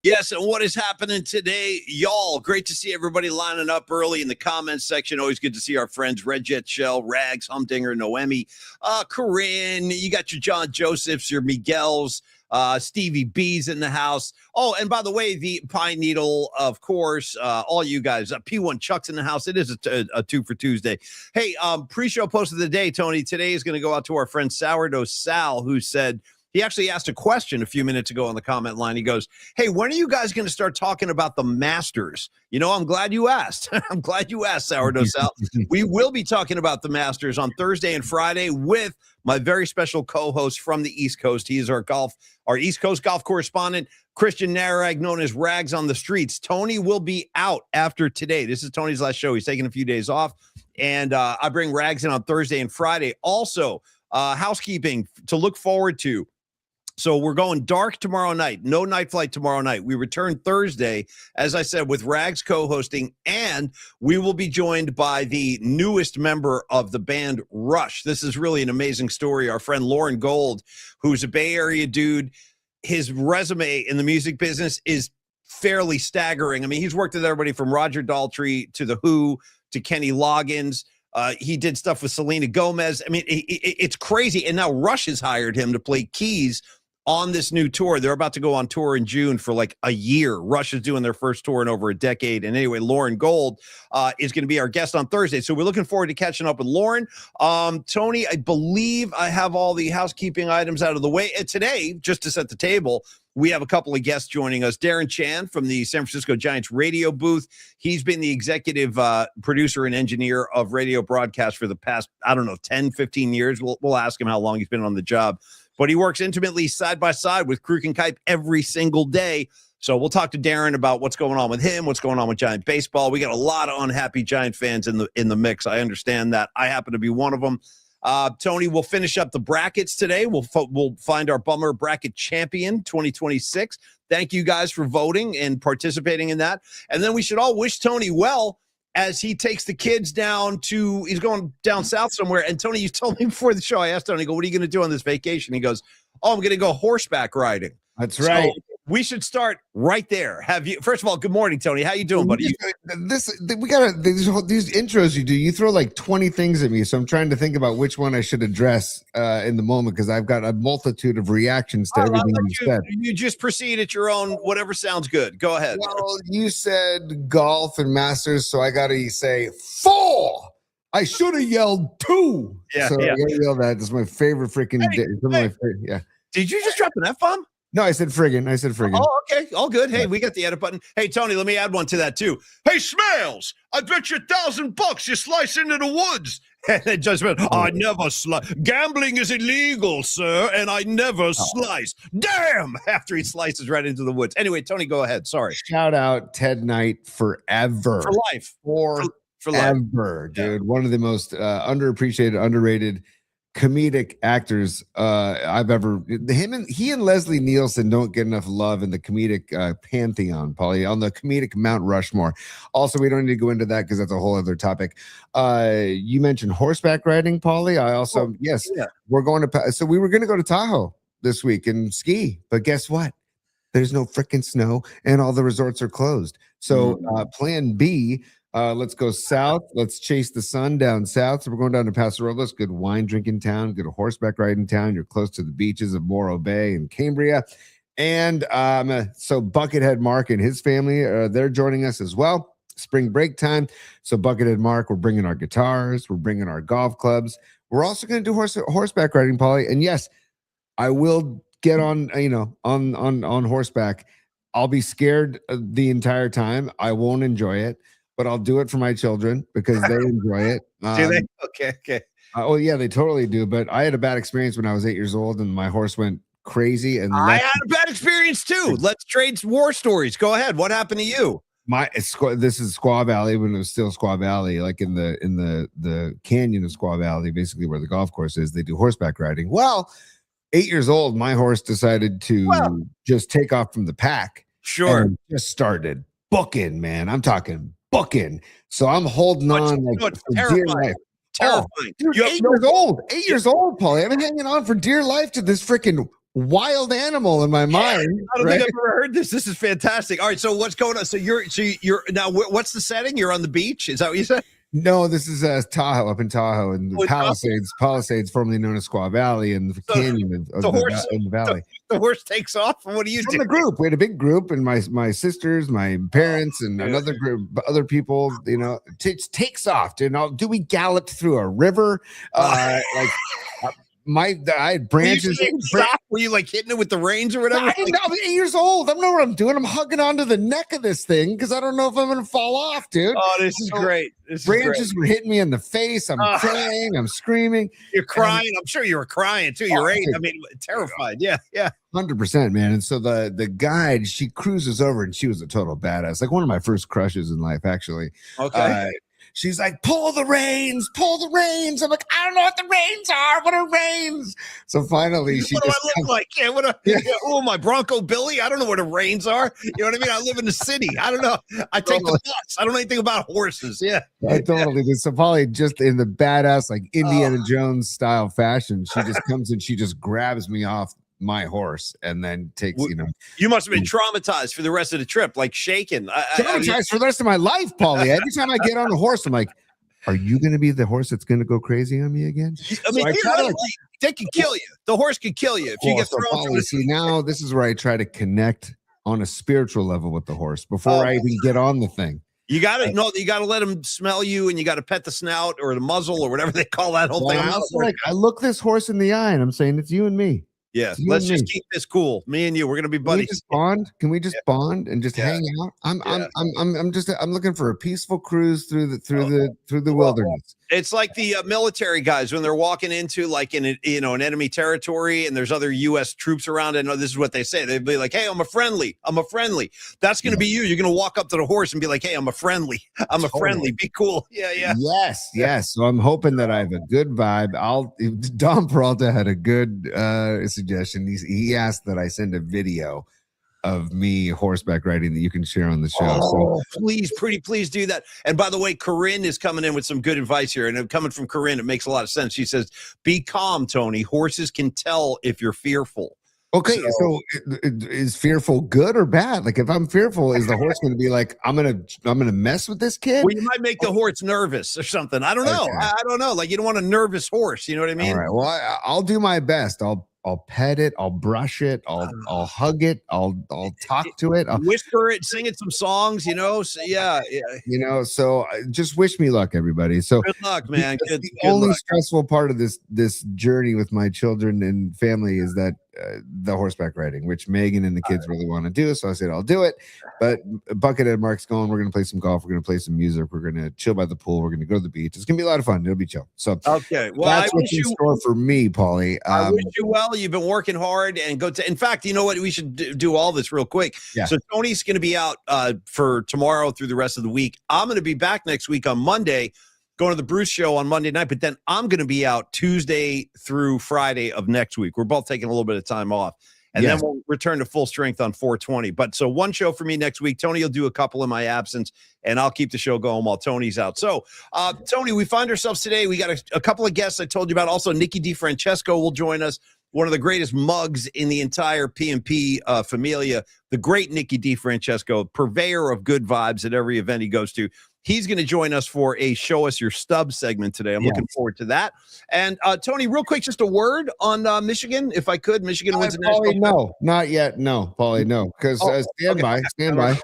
Yes, and what is happening today, y'all? Great to see everybody lining up early in the comments section. Always good to see our friends Red Jet Shell, Rags, Humdinger, Noemi, Corinne. You got your John Josephs, your Miguels, Stevie B's in the house. Oh, and by the way, the Pine Needle, of course, all you guys. P1 Chuck's in the house. It is a 2 for Tuesday. Hey, pre-show post of the day, Tony. Today is going to go out to our friend Sourdough Sal, who said, he actually asked a question a few minutes ago on the comment line. He goes, hey, when are you guys going to start talking about the Masters? You know, I'm glad you asked. I'm glad you asked, Sourdough Sal. We will be talking about the Masters on Thursday and Friday with my very special co-host from the East Coast. He is our East Coast golf correspondent, Christian Narag, known as Rags on the Streets. Tony will be out after today. This is Tony's last show. He's taking a few days off. And I bring Rags in on Thursday and Friday. Also, housekeeping to look forward to. So we're going dark tomorrow night. No night flight tomorrow night. We return Thursday, as I said, with Rags co-hosting, and we will be joined by the newest member of the band, Rush. This is really an amazing story. Our friend Lauren Gold, who's a Bay Area dude, his resume in the music business is fairly staggering. I mean, he's worked with everybody from Roger Daltrey to The Who to Kenny Loggins. He did stuff with Selena Gomez. I mean, it's crazy. And now Rush has hired him to play keys on this new tour. They're about to go on tour in June for like a year. Rush is doing their first tour in over a decade. And anyway, Lauren Gold is going to be our guest on Thursday. So we're looking forward to catching up with Lauren. Tony, I believe I have all the housekeeping items out of the way. And today, just to set the table, we have a couple of guests joining us. Darren Chan from the San Francisco Giants radio booth. He's been the executive producer and engineer of radio broadcasts for the past, 10, 15 years. We'll ask him how long he's been on the job. But he works intimately side by side with Kruk and Kipe every single day. So we'll talk to Darren about what's going on with him, what's going on with Giant baseball. We got a lot of unhappy Giant fans in the mix. I understand that. I happen to be one of them. Tony, we'll finish up the brackets today. We'll find our bummer bracket champion 2026. Thank you guys for voting and participating in that. And then we should all wish Tony well as he takes the kids he's going down south somewhere. And Tony, you told me before the show, I asked Tony, what are you going to do on this vacation? He goes, I'm going to go horseback riding. That's right. So we should start right there. First of all, good morning, Tony. How you doing, buddy? These intros you do, you throw like 20 things at me. So I'm trying to think about which one I should address in the moment, because I've got a multitude of reactions to everything you said. You just proceed at your own, whatever sounds good. Go ahead. Well, you said golf and Masters, so I got to say 4. I should have yelled 2. Yeah, so I got to yell that. It's my favorite freaking day. Yeah. Did you just drop an F-bomb? No, I said friggin'. Oh, okay. All good. Hey, we got the edit button. Hey, Tony, let me add one to that, too. Hey, Smales, I bet you $1,000 you slice into the woods. And then Judge went, I never slice. Gambling is illegal, sir, and I never slice. Damn! After he slices right into the woods. Anyway, Tony, go ahead. Sorry. Shout out Ted Knight forever. For life. For life. Dude. Yeah. One of the most underappreciated, underrated comedic actors I've ever. He and Leslie Nielsen don't get enough love in the comedic pantheon, Paulie, on the comedic Mount Rushmore. Also, we don't need to go into that because that's a whole other topic. You mentioned horseback riding, Paulie. I also we're going to. So we were going to go to Tahoe this week and ski, but guess what? There's no freaking snow, and all the resorts are closed. So Plan B. Let's go south. Let's chase the sun down south. So we're going down to Paso Robles, good wine drinking town, good horseback riding town. You're close to the beaches of Morro Bay and Cambria. And so Buckethead Mark and his family, they're joining us as well. Spring break time. So Buckethead Mark, we're bringing our guitars. We're bringing our golf clubs. We're also going to do horseback riding, Paulie. And yes, I will get on, on horseback. I'll be scared the entire time. I won't enjoy it. But I'll do it for my children because they enjoy it. Do they? Okay. Yeah, they totally do. But I had a bad experience when I was 8 years old, and my horse went crazy. And I had a bad experience too. Let's trade war stories. Go ahead. What happened to you? This is Squaw Valley when it was still Squaw Valley, like in the canyon of Squaw Valley, basically where the golf course is. They do horseback riding. Well, 8 years old, my horse decided to just take off from the pack. Sure. And just started booking, man. I'm talking booking. So I'm holding on like for dear life. Terrifying. Dude, 8 years old. 8 years old, Paulie. I've been hanging on for dear life to this freaking wild animal in my mind. I don't think I've ever heard this. This is fantastic. All right, so what's going on? So you're now. What's the setting? You're on the beach. Is that what you said? No, this is Tahoe, up in Tahoe, and the Palisades, formerly known as Squaw Valley, and the canyon of the valley. The horse takes off. And what do you do? The group. We had a big group, and my sisters, my parents, and another group, other people. You know, takes off. Do we galloped through a river? I had branches. Were you like hitting it with the reins or whatever? I'm 8 years old. I don't know what I'm doing. I'm hugging onto the neck of this thing because I don't know if I'm going to fall off, dude. Oh, this is great. Branches were hitting me in the face. I'm crying. I'm screaming. You're crying. I'm sure you were crying too. You're 8. I mean, terrified. Yeah. 100%, man. And so the guide, she cruises over, and she was a total badass. Like one of my first crushes in life, actually. Okay. She's like, pull the reins. I'm like, I don't know what the reins are. What are reins? So finally, what do I look like? Oh, my Bronco Billy. I don't know what the reins are. You know what I mean? I live in the city. I don't know. I take the bus. I don't know anything about horses. Yeah. I totally did. So Paulie, just in the badass, like Indiana Jones style fashion, she just comes and she just grabs me off my horse and then takes, you must have been traumatized for the rest of the trip, like shaken. Traumatized for the rest of my life, Paulie. Every time I get on a horse, I'm like, are you going to be the horse that's going to go crazy on me again? I mean, they can kill you. The horse can kill you if you get thrown through. See, now this is where I try to connect on a spiritual level with the horse before I even get on the thing. You got to let him smell you, and you got to pet the snout or the muzzle or whatever they call that whole thing. I look this horse in the eye and I'm saying, it's you and me. Yeah, let's just keep this cool. Me and you, we're gonna be buddies. Can we just bond and just hang out? I'm looking for a peaceful cruise through the wilderness. It's like the military guys when they're walking into like an enemy territory and there's other U.S. troops around. And this is what they say. They'd be like, "Hey, I'm a friendly. That's gonna be you. You're gonna walk up to the horse and be like, "Hey, I'm a friendly. A friendly. Be cool." Yeah. Yes. So I'm hoping that I have a good vibe. Don Peralta had a good suggestion. He asked that I send a video of me horseback riding that you can share on the show. So please do that. And by the way, Corinne is coming in with some good advice here. And coming from Corinne, it makes a lot of sense. She says, be calm, Tony. Horses can tell if you're fearful. Okay, so is fearful good or bad? Like if I'm fearful, is the horse going to be like, I'm gonna mess with this kid? Well, you might make the horse nervous or something. I don't know. Okay. I don't know. Like you don't want a nervous horse. You know what I mean? All right. Well, I'll do my best. I'll pet it. I'll brush it. I'll hug it. I'll talk to it. I'll whisper it, sing it some songs. So, yeah. So just wish me luck, everybody. So good luck, man. The only stressful part of this journey with my children and family is that the horseback riding, which Megan and the kids really want to do. So I said, I'll do it. But Buckethead Mark's going. We're going to play some golf. We're going to play some music. We're going to chill by the pool. We're going to go to the beach. It's going to be a lot of fun. It'll be chill. So okay. Well, that's what's in store for me, Paulie. I wish you well. You've been working hard and in fact, you know what? We should do all this real quick. Yeah. So Tony's going to be out for tomorrow through the rest of the week. I'm going to be back next week on Monday, going to the Bruce show on Monday night, but then I'm going to be out Tuesday through Friday of next week. We're both taking a little bit of time off. And then we'll return to full strength on 420. But so one show for me next week. Tony will do a couple in my absence, and I'll keep the show going while Tony's out. So, Tony, we find ourselves today. We got a couple of guests I told you about. Also, Nikki DiFrancesco will join us, one of the greatest mugs in the entire PMP familia, the great Nikki DiFrancesco, purveyor of good vibes at every event he goes to. He's going to join us for a Show Us Your Stub segment today. I'm looking forward to that. And Tony, real quick, just a word on Michigan, if I could. Michigan wins a national. No, not yet. No, Paulie, no. Because stand by.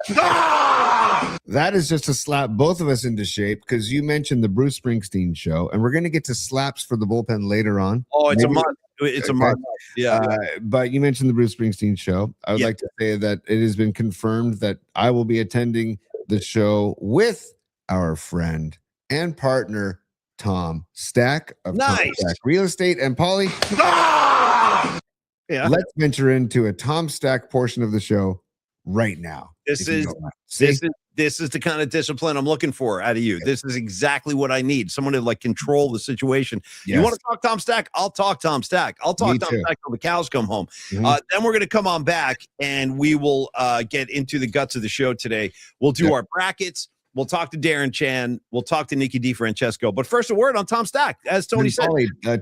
That is just to slap both of us into shape because you mentioned the Bruce Springsteen show, and we're going to get to slaps for the bullpen later on. Oh, it's a month. It's a month. Yeah. But you mentioned the Bruce Springsteen show. I would like to say that it has been confirmed that I will be attending the show with our friend and partner Tom Stack of Tom Stack Real Estate. And Paulie, let's venture into a Tom Stack portion of the show right now. This is the kind of discipline I'm looking for out of you. This is exactly what I need. Someone to like control the situation. You want to talk Tom Stack? I'll talk Tom Stack. I'll talk Tom Stack till the cows come home. Then we're going to come on back and we will get into the guts of the show today. We'll do our brackets. We'll talk to Darren Chan. We'll talk to Nikki DiFrancesco. But first, a word on Tom Stack. As Tony said,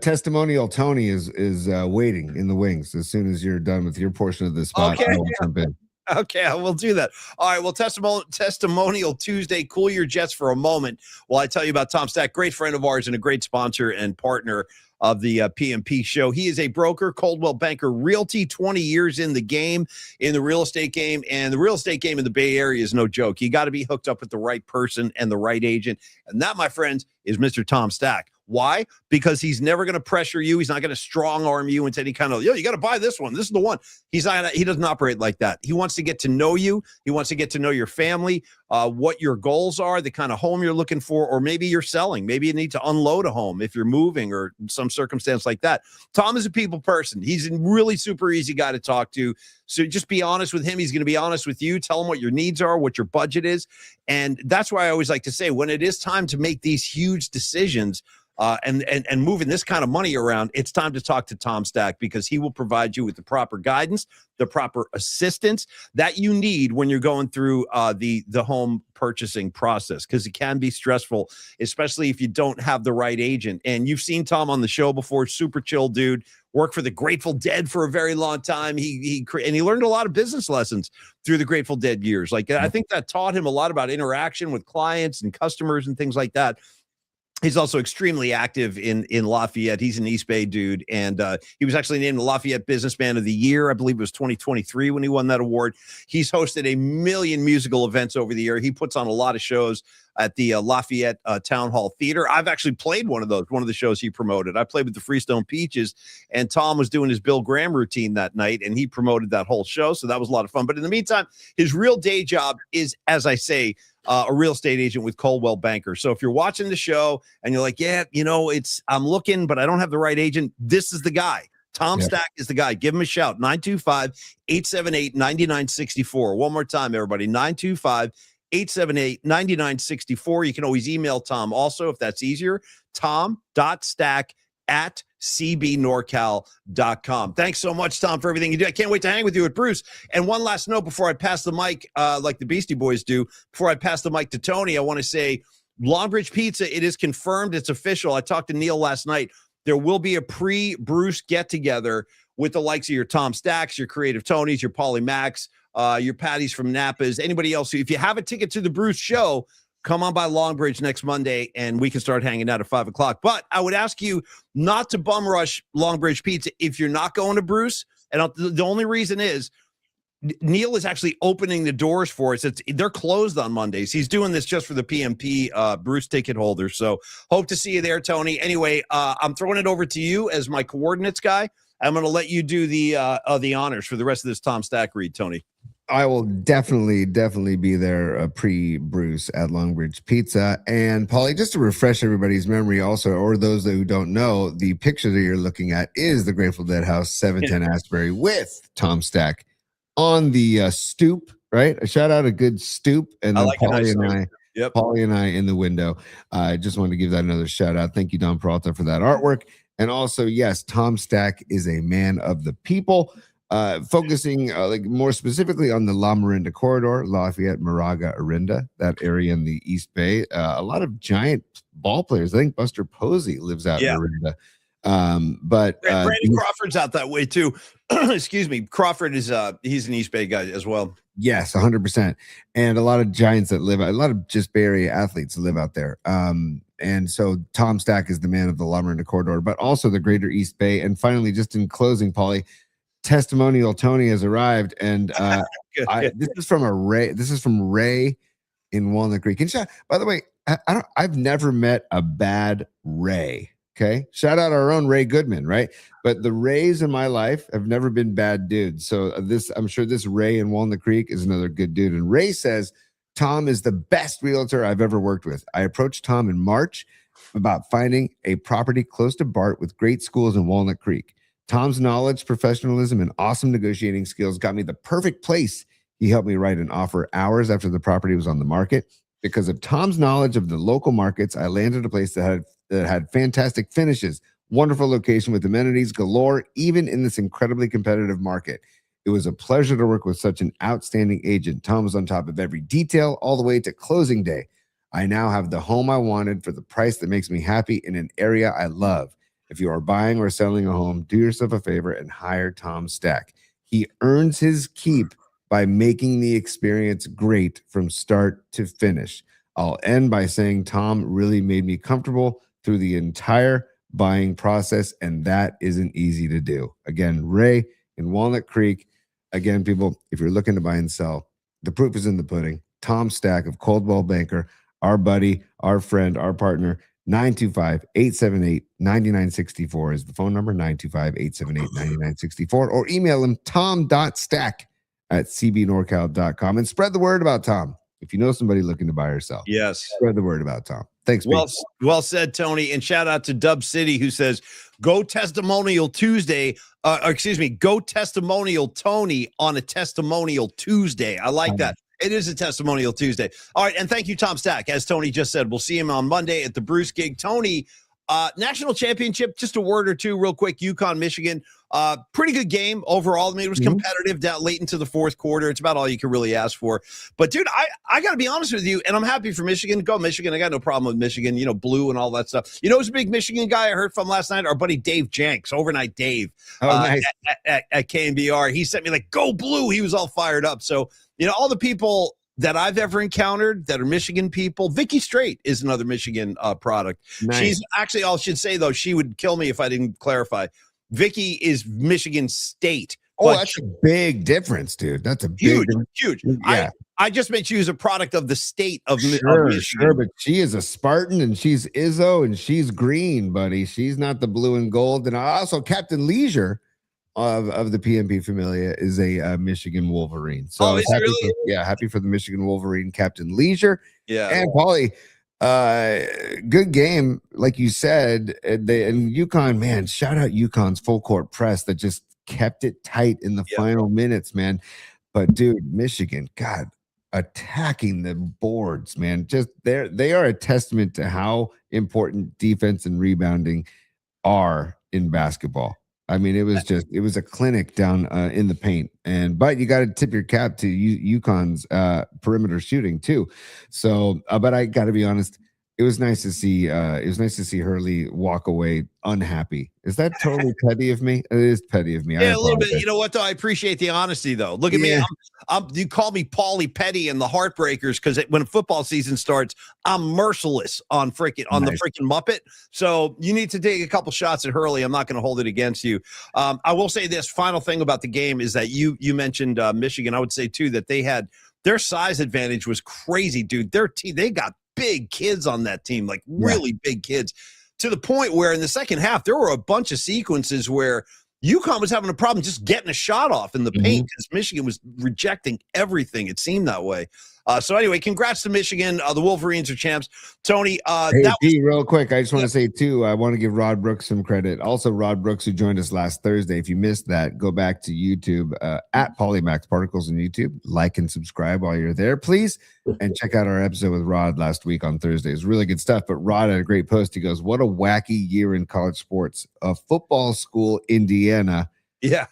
testimonial Tony is waiting in the wings. As soon as you're done with your portion of the spot, okay. I will jump in. Okay, I will do that. All right, well, testimonial Tuesday. Cool your jets for a moment while I tell you about Tom Stack, great friend of ours and a great sponsor and partner of the PMP show. He is a broker, Coldwell Banker Realty, 20 years in the game, in the real estate game. And the real estate game in the Bay Area is no joke. You got to be hooked up with the right person and the right agent. And that, my friends, is Mr. Tom Stack. Why? Because he's never going to pressure you. He's not going to strong arm you into any kind of, you got to buy this one. This is the one. He doesn't operate like that. He wants to get to know you. He wants to get to know your family, what your goals are, the kind of home you're looking for, or maybe you're selling. Maybe you need to unload a home if you're moving or some circumstance like that. Tom is a people person. He's a really super easy guy to talk to. So just be honest with him. He's going to be honest with you. Tell him what your needs are, what your budget is. And that's why I always like to say, when it is time to make these huge decisions, and moving this kind of money around, it's time to talk to Tom Stack, because he will provide you with the proper guidance, the proper assistance that you need when you're going through the home purchasing process, because it can be stressful, especially if you don't have the right agent. And you've seen Tom on the show before, super chill dude, worked for the Grateful Dead for a very long time. He learned a lot of business lessons through the Grateful Dead years. Like, I think that taught him a lot about interaction with clients and customers and things like that. He's also extremely active in Lafayette. He's an East Bay dude, and he was actually named the Lafayette Businessman of the Year. I believe it was 2023 when he won that award. He's hosted a million musical events over the year. He puts on a lot of shows at the Lafayette Town Hall Theater. I've actually played one of the shows he promoted. I played with the Freestone Peaches, and Tom was doing his Bill Graham routine that night, and he promoted that whole show, so that was a lot of fun. But in the meantime, his real day job is, as I say, a real estate agent with Coldwell Banker. So if you're watching the show and you're like, yeah, I'm looking, but I don't have the right agent, this is the guy. Tom Stack is the guy. Give him a shout. 925-878-9964. One more time, everybody. 925-878-9964. You can always email Tom also, if that's easier. tom.stack@cbnorcal.com. Thanks so much, Tom, for everything you do. I can't wait to hang with you at Bruce. And one last note before I pass the mic, like the Beastie Boys do, before I pass the mic to Tony, I want to say Longbridge Pizza, it is confirmed. It's official. I talked to Neil last night. There will be a pre-Bruce get-together with the likes of your Tom Stacks, your Creative Tonys, your Paulie Max, your Patties from Napa's, anybody else. If you have a ticket to the Bruce show, come on by Longbridge next Monday, and we can start hanging out at 5 o'clock. But I would ask you not to bum rush Longbridge Pizza if you're not going to Bruce. And the only reason is Neil is actually opening the doors for us. They're closed on Mondays. He's doing this just for the PMP Bruce ticket holders. So hope to see you there, Tony. Anyway, I'm throwing it over to you as my coordinates guy. I'm going to let you do the honors for the rest of this Tom Stack read, Tony. I will definitely be there pre-Bruce at Longbridge Pizza. And Paulie, just to refresh everybody's memory also, or those who don't know, the picture that you're looking at is the Grateful Dead house, 710 Asbury, with Tom Stack on the stoop, right? A shout out, a good stoop. And then Paulie and I in the window. I just wanted to give that another shout out. Thank you, Don Peralta, for that artwork. And also, yes, Tom Stack is a man of the people. Focusing like more specifically on the La Miranda corridor, Lafayette, Moraga, Orinda, that area in the East Bay. A lot of giant ball players. I think Buster Posey lives out in Orinda. But Brandon Crawford's out that way too. Excuse me. Crawford is he's an East Bay guy as well. Yes, 100%. And a lot of giants that live, a lot of just Bay Area athletes live out there. And so Tom Stack is the man of the La Miranda corridor, but also the greater East Bay. And finally, just in closing, Paulie, testimonial Tony has arrived, and this is from Ray. This is from Ray in Walnut Creek. And by the way, I've never met a bad Ray. Okay, shout out our own Ray Goodman, right? But the Rays in my life have never been bad dudes. So I'm sure this Ray in Walnut Creek is another good dude. And Ray says Tom is the best realtor I've ever worked with. I approached Tom in March about finding a property close to BART with great schools in Walnut Creek. Tom's knowledge, professionalism, and awesome negotiating skills got me the perfect place. He helped me write an offer hours after the property was on the market. Because of Tom's knowledge of the local markets, I landed a place that had fantastic finishes, wonderful location with amenities galore, even in this incredibly competitive market. It was a pleasure to work with such an outstanding agent. Tom was on top of every detail all the way to closing day. I now have the home I wanted for the price that makes me happy in an area I love. If you are buying or selling a home, do yourself a favor and hire Tom Stack. He earns his keep by making the experience great from start to finish. I'll end by saying Tom really made me comfortable through the entire buying process, and that isn't easy to do. Again, Ray in Walnut Creek. Again, people, if you're looking to buy and sell, the proof is in the pudding. Tom Stack of Coldwell Banker, our buddy, our friend, our partner, 925-878-9964 is the phone number, 925-878-9964, or email him tom.stack@cbnorcal.com and spread the word about Tom. If you know somebody looking to buy or sell, yes, spread the word about Tom. Thanks. Well said, Tony. And shout out to Dub City, who says, go testimonial Tuesday. Go testimonial Tony on a testimonial Tuesday. I like that. It is a testimonial Tuesday. All right. And thank you, Tom Stack. As Tony just said, we'll see him on Monday at the Bruce gig. Tony, national championship, just a word or two real quick. UConn, Michigan. Pretty good game overall. I mean, it was competitive down late into the fourth quarter. It's about all you can really ask for. But, dude, I got to be honest with you, and I'm happy for Michigan. Go Michigan. I got no problem with Michigan, blue and all that stuff. You know who's a big Michigan guy I heard from last night? Our buddy Dave Jenks, Overnight Dave, nice. at KNBR. He sent me like, go blue. He was all fired up. So, all the people that I've ever encountered that are Michigan people. Vicky Strait is another Michigan product. Nice. She's actually, I should say, though, she would kill me if I didn't clarify. Vicky is Michigan State. Oh, that's a big difference, dude. That's a huge. Yeah. I just meant she was a product of the state of Michigan. Sure, but she is a Spartan and she's Izzo and she's green, buddy. She's not the blue and gold. And also Captain Leisure of the PMP Familia is a Michigan Wolverine. So happy for the Michigan Wolverine Captain Leisure. Yeah. And Paulie, good game, like you said. And UConn, man, shout out UConn's full court press that just kept it tight in the final minutes, man. But dude, Michigan, God, attacking the boards, man. Just they are a testament to how important defense and rebounding are in basketball. I mean, it was a clinic down in the paint, but you got to tip your cap to UConn's perimeter shooting too. So, but I got to be honest, it was nice to see. It was nice to see Hurley walk away unhappy. Is that totally petty of me? It is petty of me. Yeah, a little bit. You know what, though? I appreciate the honesty, though. Look at me. You call me Paulie Petty and the Heartbreakers because when football season starts, I'm merciless on the freaking Muppet. So you need to take a couple shots at Hurley. I'm not going to hold it against you. I will say this final thing about the game is that you mentioned Michigan. I would say too that they had their size advantage was crazy, dude. Their team, they got big kids on that team, like really big kids, to the point where in the second half there were a bunch of sequences where UConn was having a problem just getting a shot off in the paint because Michigan was rejecting everything. It seemed that way. So anyway, congrats to Michigan. The Wolverines are champs. Tony, real quick, I just want to say too, I want to give Rod Brooks some credit. Also, Rod Brooks, who joined us last Thursday. If you missed that, go back to YouTube at Polymax Particles on YouTube. Like and subscribe while you're there, please. And check out our episode with Rod last week on Thursday. It's really good stuff. But Rod had a great post. He goes, "What a wacky year in college sports. A football school, Indiana." Yeah.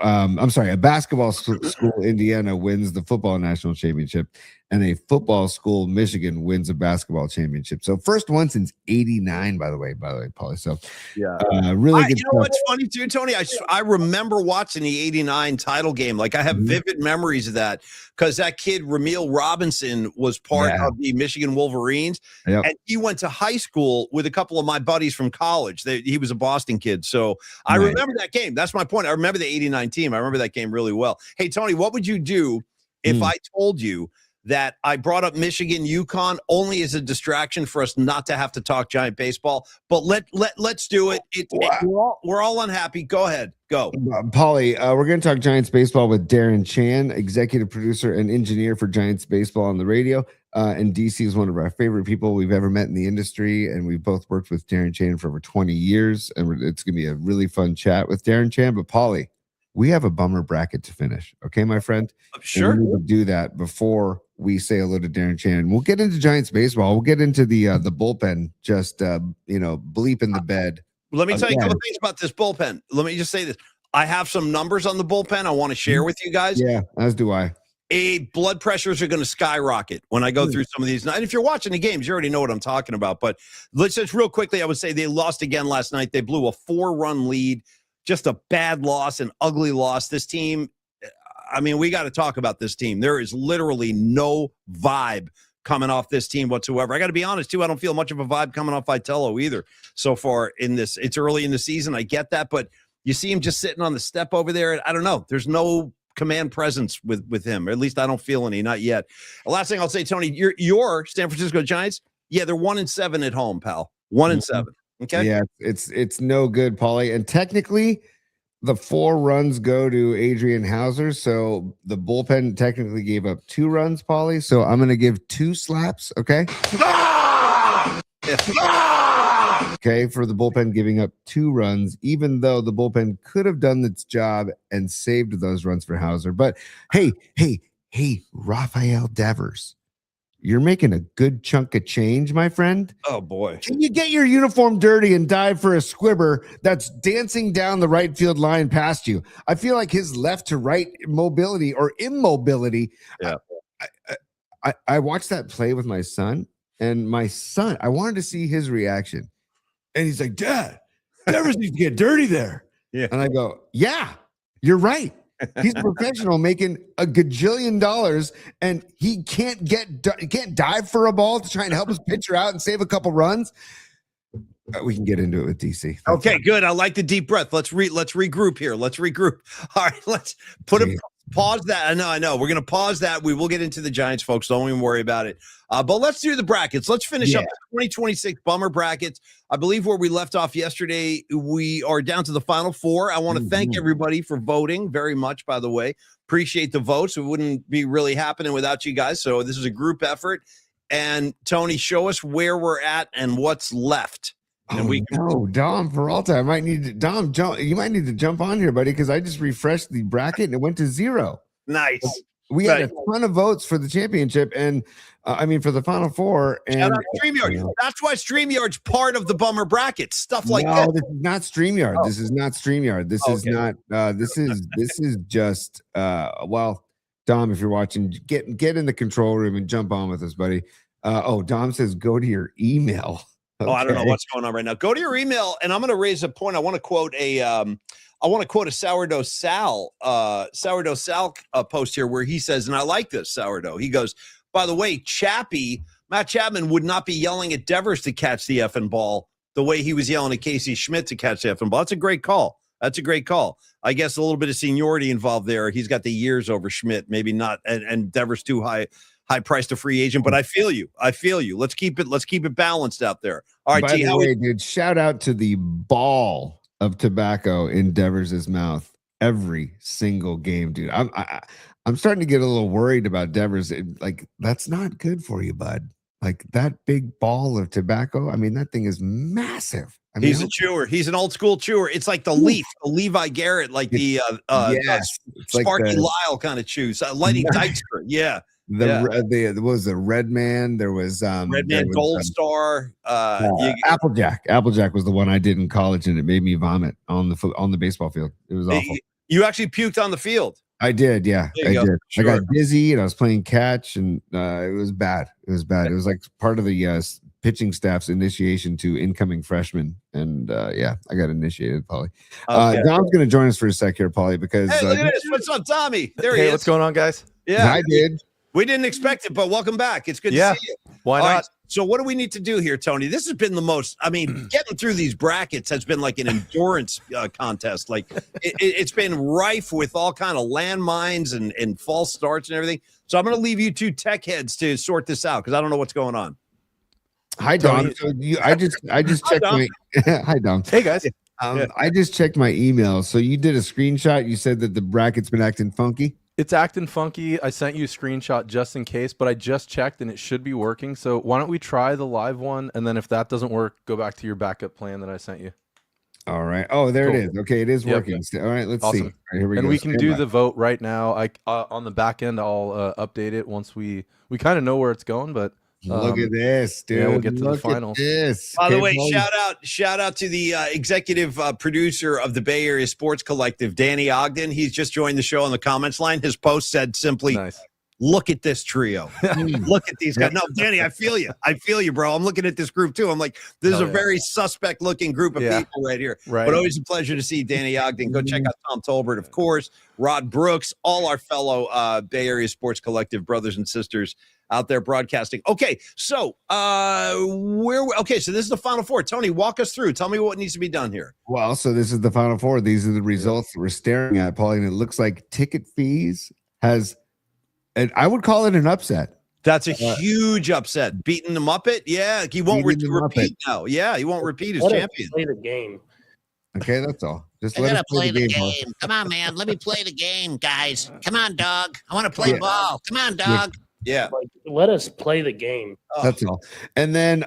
I'm sorry, a basketball school, Indiana, wins the football national championship, and a football school, Michigan, wins a basketball championship. So first one since '89, by the way, Paulie. So really good. You know what's funny too, Tony? I remember watching the '89 title game. Like I have vivid memories of that because that kid Ramil Robinson was part of the Michigan Wolverines, and he went to high school with a couple of my buddies from college. He was a Boston kid, so I remember that game. That's my point. I remember the '89 team. I remember that game really well. Hey, Tony, what would you do if I told you that I brought up Michigan UConn only as a distraction for us not to have to talk Giant baseball? But let's do it. We're all unhappy. Go ahead. Go. Paulie, we're going to talk Giants baseball with Darren Chan, executive producer and engineer for Giants baseball on the radio. And DC is one of our favorite people we've ever met in the industry. And we've both worked with Darren Chan for over 20 years. And it's going to be a really fun chat with Darren Chan. But Paulie, we have a bummer bracket to finish. Okay, my friend? Sure. And we need to do that before we say hello to Darren Chan. We'll get into Giants baseball. We'll get into the bullpen, just bleep in the bed. Let me tell you a couple things about this bullpen. Let me just say this. I have some numbers on the bullpen I want to share with you guys. Yeah, as do I. blood pressures are going to skyrocket when I go through some of these. And if you're watching the games, you already know what I'm talking about. But let's just real quickly, I would say they lost again last night. They blew a 4-run lead. Just a bad loss, an ugly loss. This team, I mean, we got to talk about this team. There is literally no vibe coming off this team whatsoever. I got to be honest, too. I don't feel much of a vibe coming off Vitello either so far in this. It's early in the season. I get that. But you see him just sitting on the step over there. I don't know. There's no command presence with him. Or at least I don't feel any, not yet. The last thing I'll say, Tony, your San Francisco Giants, yeah, they're 1-7 at home, pal. 1-7. Okay. Yeah, it's no good, Paulie. And technically, the 4 runs go to Adrian Hauser. So the bullpen technically gave up 2 runs, Paulie. So I'm going to give 2 slaps. Okay. Okay. For the bullpen giving up 2 runs, even though the bullpen could have done its job and saved those runs for Hauser. But hey, Rafael Devers, you're making a good chunk of change, my friend. Oh, boy. Can you get your uniform dirty and dive for a squibber that's dancing down the right field line past you? I feel like his left to right mobility or immobility. Yeah. I watched that play with my son, and my son, I wanted to see his reaction. And he's like, Dad, Devers needs to get dirty there. Yeah. And I go, yeah, you're right. He's a professional making a gajillion dollars, and he can't dive for a ball to try and help his pitcher out and save a couple runs. We can get into it with DC. That's okay, fine. good. I like the deep breath. Let's regroup here. Let's regroup. All right, let's pause that. I know. We're going to pause that. We will get into the Giants, folks. Don't even worry about it. But let's do the brackets. Let's finish up the 2026 bummer brackets. I believe where we left off yesterday, we are down to the final 4. I want to thank everybody for voting very much, by the way. Appreciate the votes. It wouldn't be really happening without you guys. So this is a group effort. And Tony, show us where we're at and what's left. And Dom Peralta. You might need to jump on here, buddy, because I just refreshed the bracket and it went to 0. Nice. We had a ton of votes for the championship, and for the final 4. And shout out StreamYard. That's why StreamYard's part of the bummer bracket. Stuff like that. No, this is not StreamYard. Oh. This is not StreamYard. This is not. This is just. Well, Dom, if you're watching, get in the control room and jump on with us, buddy. Dom says go to your email. Okay. Oh, I don't know what's going on right now. Go to your email, and I'm going to raise a point. I want to quote a Sourdough Sal post here where he says, and I like this, Sourdough. He goes, by the way, Matt Chapman would not be yelling at Devers to catch the effing ball the way he was yelling at Casey Schmidt to catch the effing ball. That's a great call. I guess a little bit of seniority involved there. He's got the years over Schmidt, maybe not, and Devers too high priced a free agent, but I feel you. Let's keep it balanced out there. All right, by the way, dude, shout out to the ball of tobacco in Devers' mouth every single game, dude. I'm starting to get a little worried about Devers. That's not good for you, bud. Like that big ball of tobacco. I mean, that thing is massive. He's a chewer. He's an old school chewer. It's like the Leaf, the Levi Garrett, like the Sparky Lyle kind of chews. Lighting Dykstra. Yeah. There was a Red Man. There was Gold Star. Applejack. Applejack was the one I did in college, and it made me vomit on the baseball field. It was awful. You actually puked on the field. I did, yeah. I did. Sure. I got dizzy, and I was playing catch, and it was bad. It was bad. It was like part of the pitching staff's initiation to incoming freshmen, and I got initiated, Paulie. Okay. Dom's going to join us for a sec here, Paulie, because hey, look at this. What's up, Tommy? There he is. What's going on, guys? Yeah, I did. We didn't expect it, but welcome back. It's good to see you. Why not? Right, so what do we need to do here, Tony? This has been the most, getting through these brackets has been like an endurance contest. Like it's been rife with all kind of landmines and false starts and everything. So I'm going to leave you 2 tech heads to sort this out because I don't know what's going on. Hi, Dom. So I just checked my hi, Dom. Hey, guys. I just checked my email. So you did a screenshot. You said that the bracket's been acting funky. It's acting funky. I sent you a screenshot just in case, but I just checked and it should be working. So why don't we try the live one? And then if that doesn't work, go back to your backup plan that I sent you. All right. Oh, there it is. Okay. It is working. Yep. All right. Let's see. All right, here we go. And we can do the vote right now. On the back end, I'll update it once we kind of know where it's going, but look at this, dude. Yeah, we'll get to the finals. By the way, shout out to the executive producer of the Bay Area Sports Collective, Danny Ogden. He's just joined the show on the comments line. His post said simply, nice. look at this trio. Look at these guys. No, Danny, I feel you. I feel you, bro. I'm looking at this group too. I'm like, this is a very suspect looking group of people right here. Right. But always a pleasure to see Danny Ogden. Go check out Tom Tolbert, of course, Rod Brooks, all our fellow Bay Area Sports Collective brothers and sisters out there broadcasting. Okay, so so this is the Final Four. Tony, walk us through. Tell me what needs to be done here. Well, so this is the Final Four. These are the results that we're staring at, Paulie, and it looks like Ticket Fees has, and I would call it an upset. That's a huge upset. Beating the Muppet? Yeah, he won't repeat now. Yeah, he won't repeat as champion. Play the game. Okay, that's all. Just I let gotta us play the game. Come on, man. Let me play the game, guys. Come on, dog. I want to play ball. Come on, dog. Yeah. Like, let us play the game. That's all. And then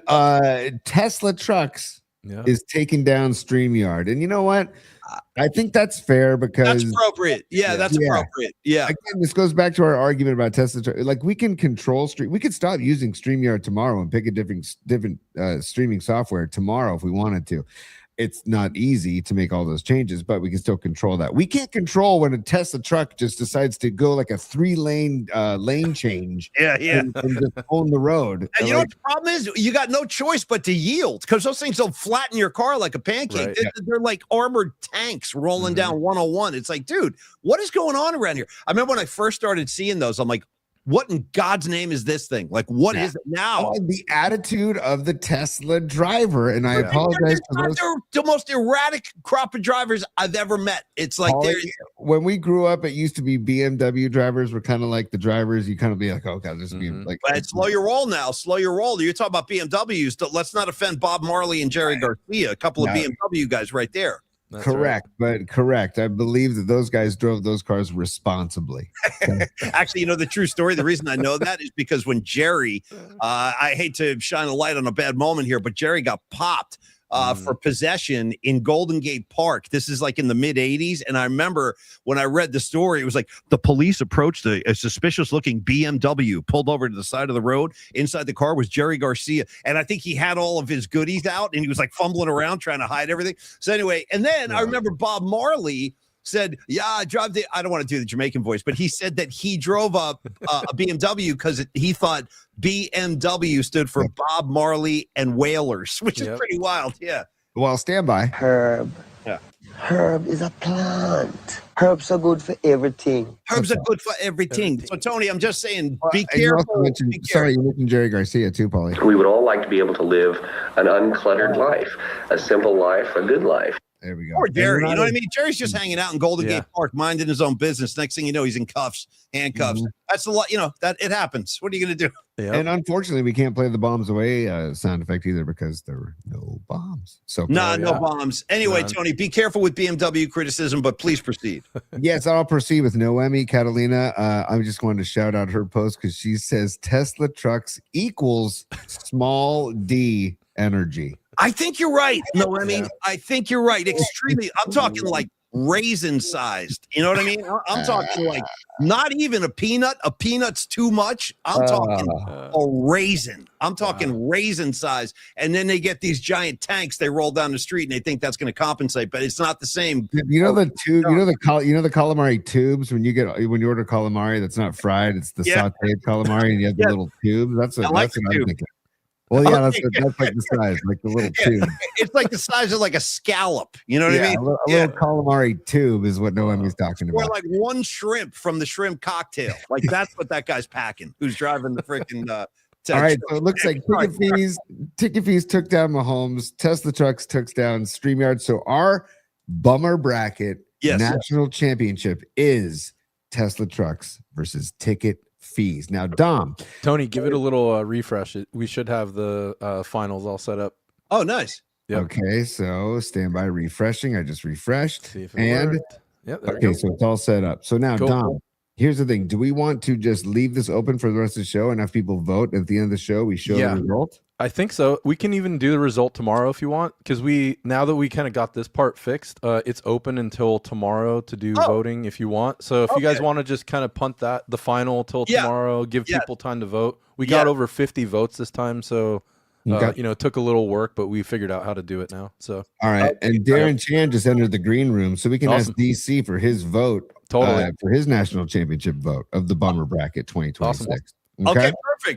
Tesla Trucks is taking down StreamYard. And you know what? I think that's fair because that's appropriate. Yeah, that's appropriate. Yeah. Again, this goes back to our argument about Tesla. Like we can control we could stop using StreamYard tomorrow and pick a different streaming software tomorrow if we wanted to. It's not easy to make all those changes, but we can still control that. We can't control when a Tesla truck just decides to go like a 3-lane lane change. And just own the road. And you know what the problem is? You got no choice but to yield because those things will flatten your car like a pancake. Right. They're like armored tanks rolling down 101. It's like, dude, what is going on around here? I remember when I first started seeing those, I'm like, what in God's name is this thing? Like, what is it now? The attitude of the Tesla driver, and I apologize for those. They're the most erratic crop of drivers I've ever met. It's like when we grew up, it used to be BMW drivers were kind of like the drivers. You kind of be like, oh God, this is like. But slow your roll now. Slow your roll. You're talking about BMWs. Let's not offend Bob Marley and Jerry Garcia, a couple of BMW guys right there. That's correct. I believe that those guys drove those cars responsibly. Actually, you know, the true story, the reason I know that is because when Jerry, I hate to shine a light on a bad moment here, but Jerry got popped for possession in Golden Gate Park. This is like in the mid 80s. And I remember when I read the story, it was like the police approached a suspicious looking BMW, pulled over to the side of the road. Inside the car was Jerry Garcia. And I think he had all of his goodies out and he was like fumbling around trying to hide everything. So anyway, and then I remember Bob Marley said, I don't want to do the Jamaican voice, but he said that he drove a BMW because he thought BMW stood for Bob Marley and Whalers, which is pretty wild. Yeah. Well, stand by. Herb. Yeah. Herb is a plant. Herbs are good for everything. Herbs are good for everything. So, Tony, I'm just saying, be careful. Sorry, you mentioned Jerry Garcia too, Paulie. We would all like to be able to live an uncluttered life, a simple life, a good life. There we go. Or Jerry, you know what I mean? Jerry's just hanging out in Golden Gate Park, minding his own business. Next thing you know, he's in handcuffs. That's a lot, that it happens. What are you going to do? And unfortunately, we can't play the bombs away sound effect either because there were no bombs. So no bombs. Anyway, Tony, be careful with BMW criticism, but please proceed. Yes, I'll proceed with Noemi Catalina. I just wanted to shout out her post because she says Tesla trucks equals small d energy. I think you're right, Noemi. I think you're right. Extremely. I'm talking like raisin sized. You know what I mean? I'm talking like not even a peanut. A peanut's too much. I'm talking a raisin. I'm talking raisin size. And then they get these giant tanks. They roll down the street and they think that's going to compensate, but it's not the same. You know the tube. You know the calamari tubes when you order calamari that's not fried. It's the sautéed calamari and you have the little tube. That's what I'm thinking. Well, yeah, that's like the size, like the little tube. It's like the size of like a scallop. You know what I mean? A little calamari tube is what Noemi's talking about. Or like one shrimp from the shrimp cocktail. Like that's what that guy's packing. Who's driving the freaking? All right, so it looks like ticket fees took down Mahomes. Tesla trucks took down StreamYard. So our bummer bracket national championship is Tesla trucks versus ticket fees. Now, Dom. Tony, give it a little refresh. We should have the finals all set up. Oh, nice. Yep. Okay, so stand by refreshing. I just refreshed. See if it worked. Yep, okay, so it's all set up. So now, Dom, here's the thing. Do we want to just leave this open for the rest of the show and have people vote at the end of the show? We show the result? I think so. We can even do the result tomorrow if you want, because now that we kind of got this part fixed, it's open until tomorrow to do voting if you want. So if you guys want to just kind of punt the final till tomorrow, give people time to vote. We got over 50 votes this time, so Okay. You know, it took a little work, but we figured out how to do it now. So All right. And Darren Chan just entered the green room, so we can ask Awesome. DC for his vote, for his national championship vote of the Bummer Bracket 2026. Okay,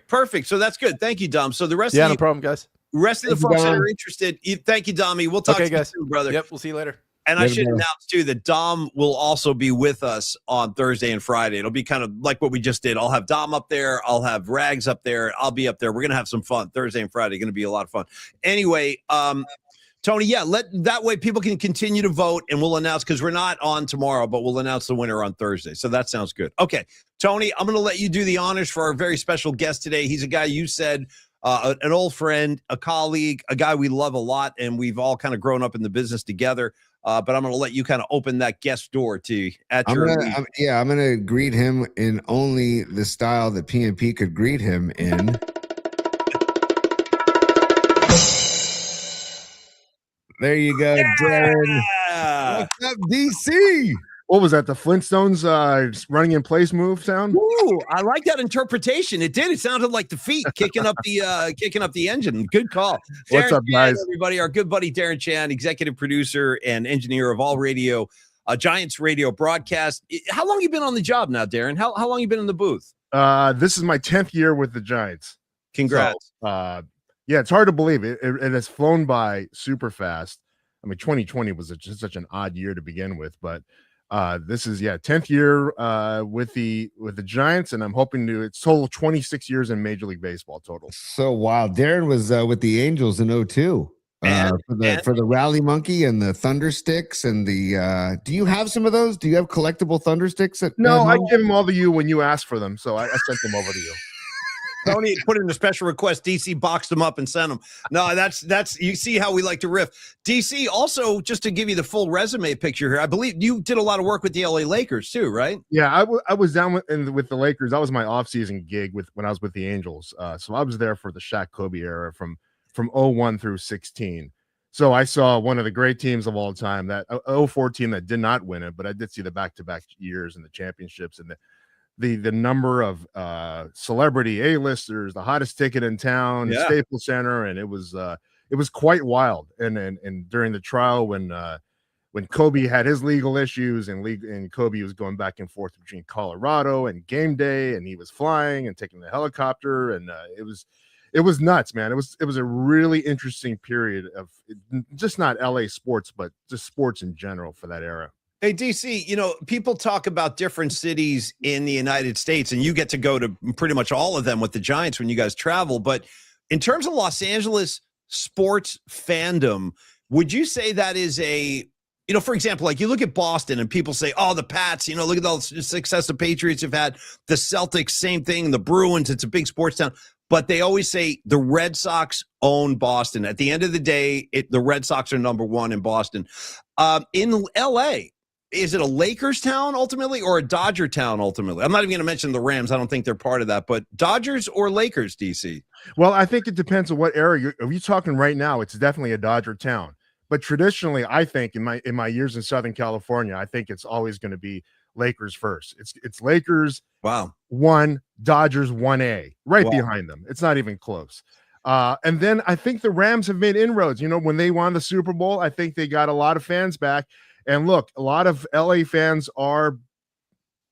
perfect. So that's good. Thank you, Dom. So the rest of no problem, guys. Rest of the folks that are interested, thank you, Dommy. We'll talk to you soon, brother. Yep, we'll see you later. And I should announce, too, that Dom will also be with us on Thursday and Friday. It'll be kind of like what we just did. I'll have Dom up there. I'll have Rags up there. I'll be up there. We're going to have some fun. Thursday and Friday going to be a lot of fun. Anyway, Tony, that way people can continue to vote, and we'll announce, because we're not on tomorrow, but we'll announce the winner on Thursday. So that sounds good. Okay, Tony, I'm going to let you do the honors for our very special guest today. He's a guy you said, an old friend, a colleague, a guy we love a lot, and we've all kind of grown up in the business together. But I'm going to let you kind of open that guest door I'm going to greet him in only the style that PMP could greet him in. There you go, Darren. What's up, DC? What was that? The Flintstones running in place move sound? Ooh, I like that interpretation. It did. It sounded like the feet kicking up the engine. Good call. What's up, guys? Everybody, our good buddy Darren Chan, executive producer and engineer of all radio, Giants radio broadcast. How long you been on the job now, Darren? How long you been in the booth? This is my 10th year with the Giants. Congrats. So, yeah, it's hard to believe. It has flown by super fast. I mean, 2020 was just such an odd year to begin with, but this is 10th year with the Giants, and I'm hoping it's total 26 years in Major League Baseball total. So wild. Darren was with the Angels in 2002 for the Rally Monkey and the Thunder Sticks and the. Do you have some of those? Do you have collectible Thunder Sticks? No, I give them all to you when you asked for them, so I sent them over to you. Tony put in a special request. DC boxed them up and sent them. No, that's you see how we like to riff. DC, also, just to give you the full resume picture here, I believe you did a lot of work with the LA Lakers too, right? Yeah, I was down with the Lakers. That was my off-season gig when I was with the Angels. So I was there for the Shaq Kobe era from 01 through 16. So I saw one of the great teams of all time, that 04 team that did not win it, but I did see the back-to-back years and the championships and the number of celebrity A-listers, the hottest ticket in town, Staples Center, and it was quite wild. And during the trial when Kobe had his legal issues and Kobe was going back and forth between Colorado and game day, and he was flying and taking the helicopter, and it was nuts, man. It was a really interesting period of just not LA sports, but just sports in general for that era. Hey, DC, people talk about different cities in the United States, and you get to go to pretty much all of them with the Giants when you guys travel. But in terms of Los Angeles sports fandom, would you say that is for example, like you look at Boston and people say, oh, the Pats, look at all the success the Patriots have had. The Celtics, same thing. The Bruins, it's a big sports town. But they always say the Red Sox own Boston. At the end of the day, the Red Sox are number one in Boston. In L.A., is it a Lakers town ultimately or a Dodger town ultimately? I'm not even going to mention the Rams. I don't think they're part of that. But Dodgers or Lakers, DC? Well, I think it depends on what era are you talking right now. It's definitely a Dodger town. But traditionally, I think in my years in Southern California, I think it's always going to be Lakers first. It's Lakers. Wow. 1, Dodgers 1A, right behind them. It's not even close. And then I think the Rams have made inroads. When they won the Super Bowl, I think they got a lot of fans back. And look, a lot of LA fans are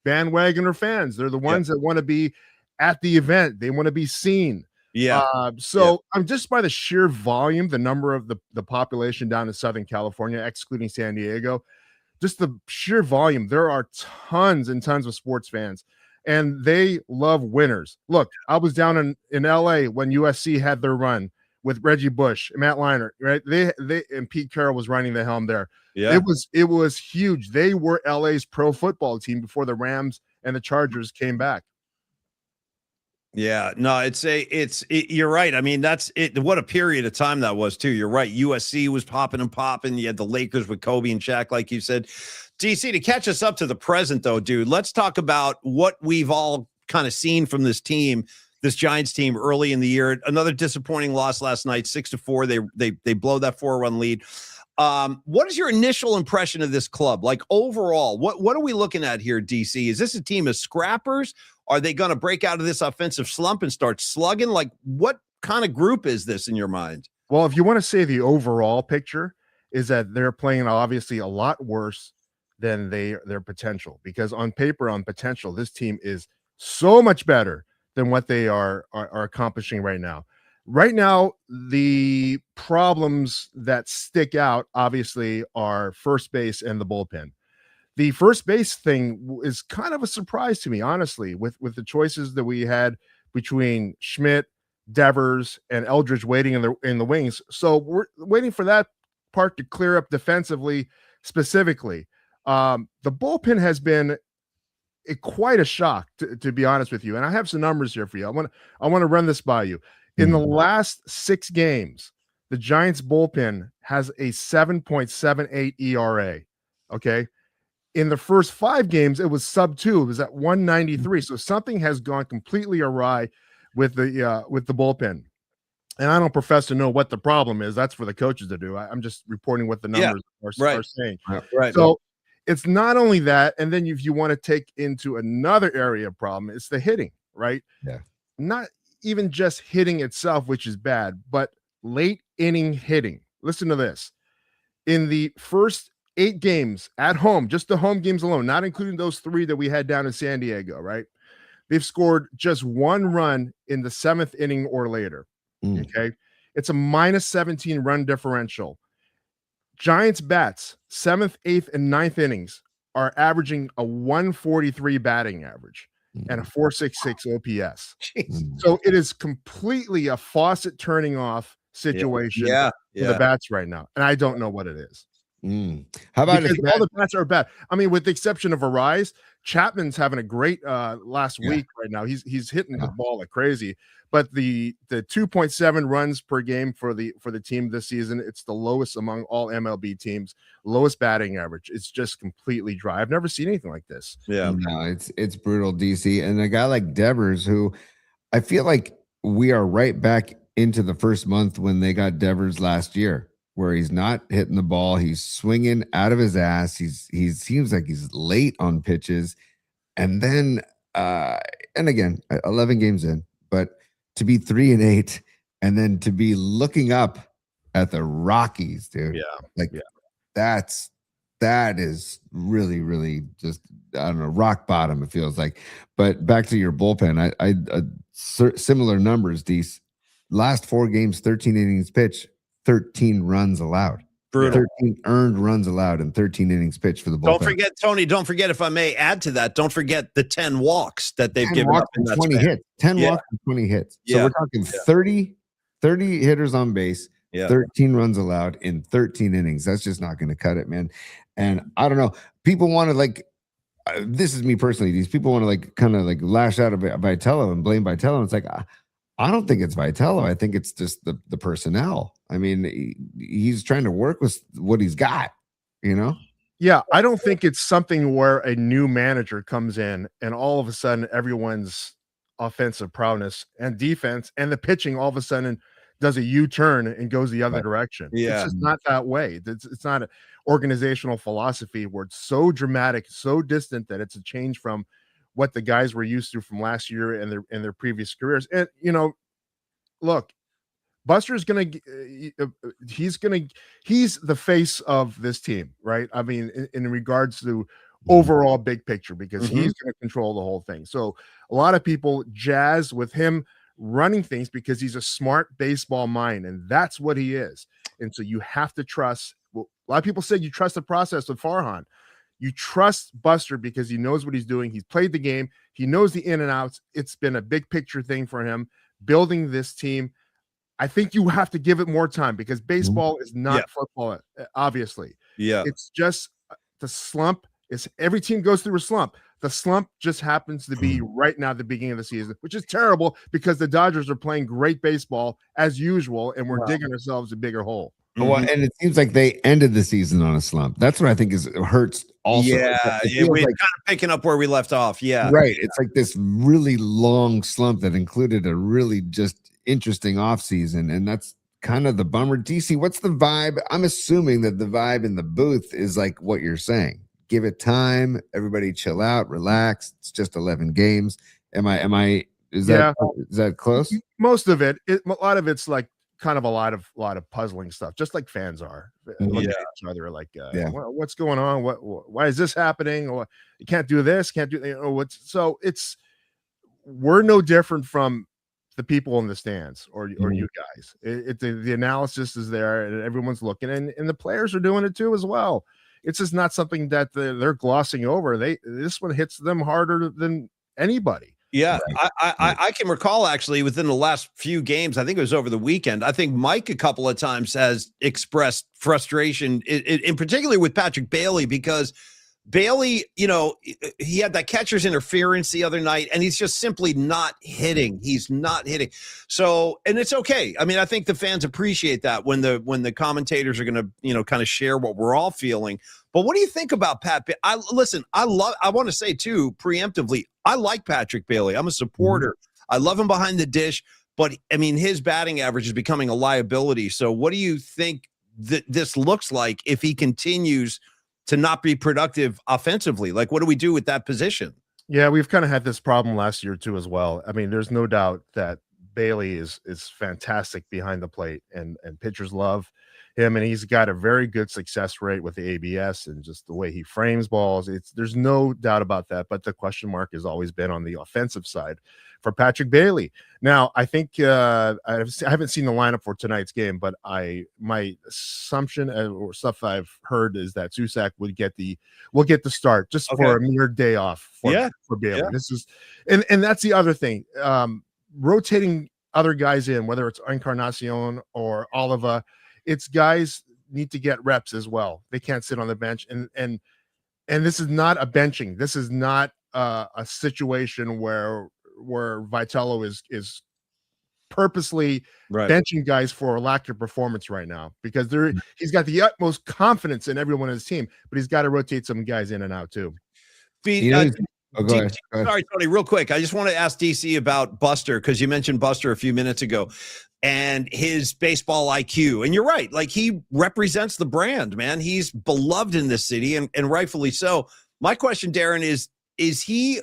bandwagoner fans. They're the ones that want to be at the event. They want to be seen. Yeah. I'm just by the sheer volume, the number of the population down in Southern California, excluding San Diego, just the sheer volume. There are tons and tons of sports fans, and they love winners. Look, I was down in LA when USC had their run with Reggie Bush, Matt Leinart, right? They and Pete Carroll was running the helm there. Yeah. It was huge. They were LA's pro football team before the Rams and the Chargers came back. Yeah, no, you're right. I mean, that's it. What a period of time that was too. You're right. USC was popping and popping. You had the Lakers with Kobe and Shaq, like you said. DC, to catch us up to the present though, dude, let's talk about what we've all kind of seen from this team, this Giants team early in the year. Another disappointing loss last night, 6-4. They blow that 4-run lead. What is your initial impression of this club? Like overall, what are we looking at here, DC? Is this a team of scrappers? Are they going to break out of this offensive slump and start slugging? Like what kind of group is this in your mind? Well, if you want to say the overall picture is that they're playing obviously a lot worse than their potential, because on paper, on potential, this team is so much better than what they are accomplishing right now. Right now, the problems that stick out obviously are first base and the bullpen. The first base thing is kind of a surprise to me, honestly, with the choices that we had between Schmidt, Devers, and Eldridge waiting in the wings. So we're waiting for that part to clear up defensively, specifically. The bullpen has been quite a shock, to be honest with you. And I have some numbers here for you. I want to run this by you. In the last 6 games, the Giants bullpen has a 7.78 ERA. Okay. In the first 5 games, it was sub 2. It was at 193. So something has gone completely awry with the bullpen. And I don't profess to know what the problem is. That's for the coaches to do. I'm just reporting what the numbers are saying. Right. So it's not only that, and then if you want to take into another area of problem, it's the hitting, right? Yeah. Not even just hitting itself, which is bad, but late inning hitting. Listen to this. In the first 8 games at home, just the home games alone, not including those 3 that we had down in San Diego, right? They've scored just 1 run in the 7th inning or later. Okay. It's a -17 run differential. Giants bats, 7th, 8th, and 9th innings are averaging a 143 batting average and a 466 OPS. So it is completely a faucet turning off situation for the bats right now. And I don't know what it is. How about because all the bats are bad? I mean, with the exception of Arise, Chapman's having a great last week right now. He's hitting the ball like crazy. But the 2.7 runs per game for the team this season, it's the lowest among all MLB teams. Lowest batting average. It's just completely dry. I've never seen anything like this. Yeah, no, it's brutal, DC. And a guy like Devers, who I feel like we are right back into the first month when they got Devers last year, where he's not hitting the ball, he's swinging out of his ass. He seems like he's late on pitches, and then and again, 11 games in, but to be 3-8 and then to be looking up at the Rockies, dude. That is really, really just, I don't know, rock bottom, it feels like. But back to your bullpen, I similar numbers, these last 4 games, 13 innings pitched, 13 runs allowed. Brutal. 13 earned runs allowed and 13 innings pitched for the bullpen. Don't forget, Tony, don't forget, if I may add to that, don't forget the 10 walks that they've given up in that 20 span. hits. 10 walks and 20 hits. So we're talking 30 hitters on base, 13 runs allowed in 13 innings. That's just not going to cut it, man. And I don't know. People want to like, this is me personally, these people want to like kind of like lash out at Vitello and blame Vitello. It's like, I don't think it's Vitello. I think it's just the personnel. I mean, he's trying to work with what he's got, you know? Yeah, I don't think it's something where a new manager comes in and all of a sudden everyone's offensive prowess and defense and the pitching all of a sudden does a U-turn and goes the other direction. It's just not that way. It's not an organizational philosophy where it's so dramatic, so distant that it's a change from what the guys were used to from last year and their previous careers. And, you know, look, Buster's he's the face of this team, right? I mean, in regards to overall big picture, because he's going to control the whole thing. So a lot of people jazz with him running things because he's a smart baseball mind, and that's what he is. And so you have to trust. Well, a lot of people say you trust the process with Farhan. You trust Buster because he knows what he's doing. He's played the game. He knows the in and outs. It's been a big picture thing for him building this team. I think you have to give it more time because baseball is not football, obviously. Yeah. It's just the slump. Every team goes through a slump. The slump just happens to be right now at the beginning of the season, which is terrible because the Dodgers are playing great baseball as usual, and we're digging ourselves a bigger hole. Well, and it seems like they ended the season on a slump. That's what I think hurts also. Yeah, we're like, kind of picking up where we left off. Yeah. Right. It's like this really long slump that included a really just interesting offseason, and that's kind of the bummer. DC, what's the vibe? I'm assuming that the vibe in the booth is like what you're saying. Give it time. Everybody chill out, relax. It's just 11 games. Am I Is that close? Most of it, a lot of it's like kind of a lot of puzzling stuff, just like fans are looking at each other like, what's going on? Why is this happening? Or you can't do this, can't do, we're no different from the people in the stands or you guys. The analysis is there and everyone's looking, and the players are doing it too as well. It's just not something that they're glossing over. This one hits them harder than anybody. Yeah, I can recall actually within the last few games, I think it was over the weekend, I think Mike a couple of times has expressed frustration, in particular with Patrick Bailey, because Bailey, he had that catcher's interference the other night, and he's just simply not hitting. He's not hitting. So, and it's okay. I mean, I think the fans appreciate that when the commentators are going to, kind of share what we're all feeling. But what do you think about Pat? I want to say too, preemptively, I like Patrick Bailey. I'm a supporter. I love him behind the dish, but I mean, his batting average is becoming a liability. So what do you think that this looks like if he continues to not be productive offensively? Like, what do we do with that position? Yeah, we've kind of had this problem last year too as well. I mean, there's no doubt that Bailey is fantastic behind the plate, and pitchers love him, and he's got a very good success rate with the ABS and just the way he frames balls. There's no doubt about that, but the question mark has always been on the offensive side for Patrick Bailey. Now, I think I haven't seen the lineup for tonight's game, but my assumption or stuff I've heard is that Susak will get the start just for a mere day off for Bailey. Yeah. This is and that's the other thing. Rotating other guys in, whether it's Encarnacion or Oliva, it's guys need to get reps as well. They can't sit on the bench, and this is not a benching. This is not a situation where Vitello is purposely benching guys for a lack of performance right now, because he's got the utmost confidence in everyone on his team, but he's got to rotate some guys in and out too. Go ahead. Sorry, Tony, real quick. I just want to ask DC about Buster, because you mentioned Buster a few minutes ago and his baseball IQ. And you're right. Like, he represents the brand, man. He's beloved in this city, and rightfully so. My question, Darren, is he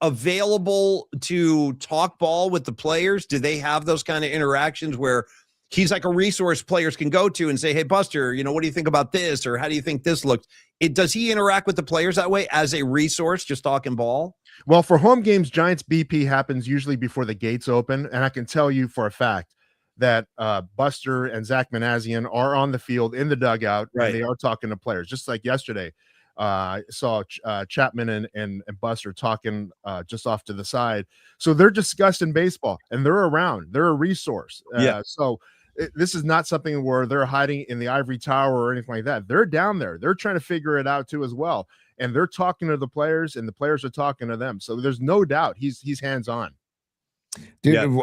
available to talk ball with the players? Do they have those kind of interactions where he's like a resource players can go to and say, hey, Buster, what do you think about this? Or how do you think this looks? Does he interact with the players that way as a resource, just talking ball? Well, for home games, Giants BP happens usually before the gates open. And I can tell you for a fact that Buster and Zach Manassian are on the field in the dugout. Right. And they are talking to players, just like yesterday. I saw Chapman and Buster talking just off to the side. So they're discussing baseball, and they're around. They're a resource. So this is not something where they're hiding in the ivory tower or anything like that. They're down there. They're trying to figure it out too as well. And they're talking to the players, and the players are talking to them. So there's no doubt he's hands-on. Dude,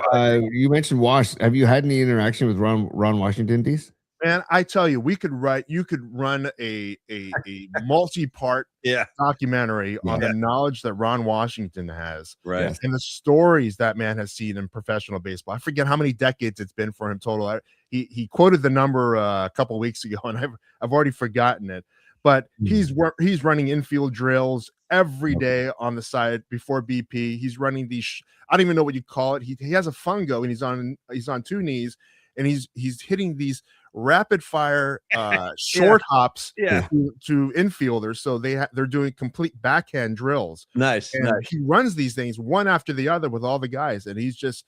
you mentioned Wash. Have you had any interaction with Ron Washington, Dees? Man, I tell you, you could run a multi-part documentary on the knowledge that Ron Washington has, right, and the stories that man has seen in professional baseball. I forget how many decades it's been for him total. He quoted the number a couple of weeks ago, and I've already forgotten it. But he's running infield drills every day on the side before BP. He's running these. I don't even know what you call it. He has a fungo, and he's on two knees, and he's hitting these rapid fire short hops to infielders. So they're doing complete backhand drills. Nice. And he runs these things one after the other with all the guys. And he's just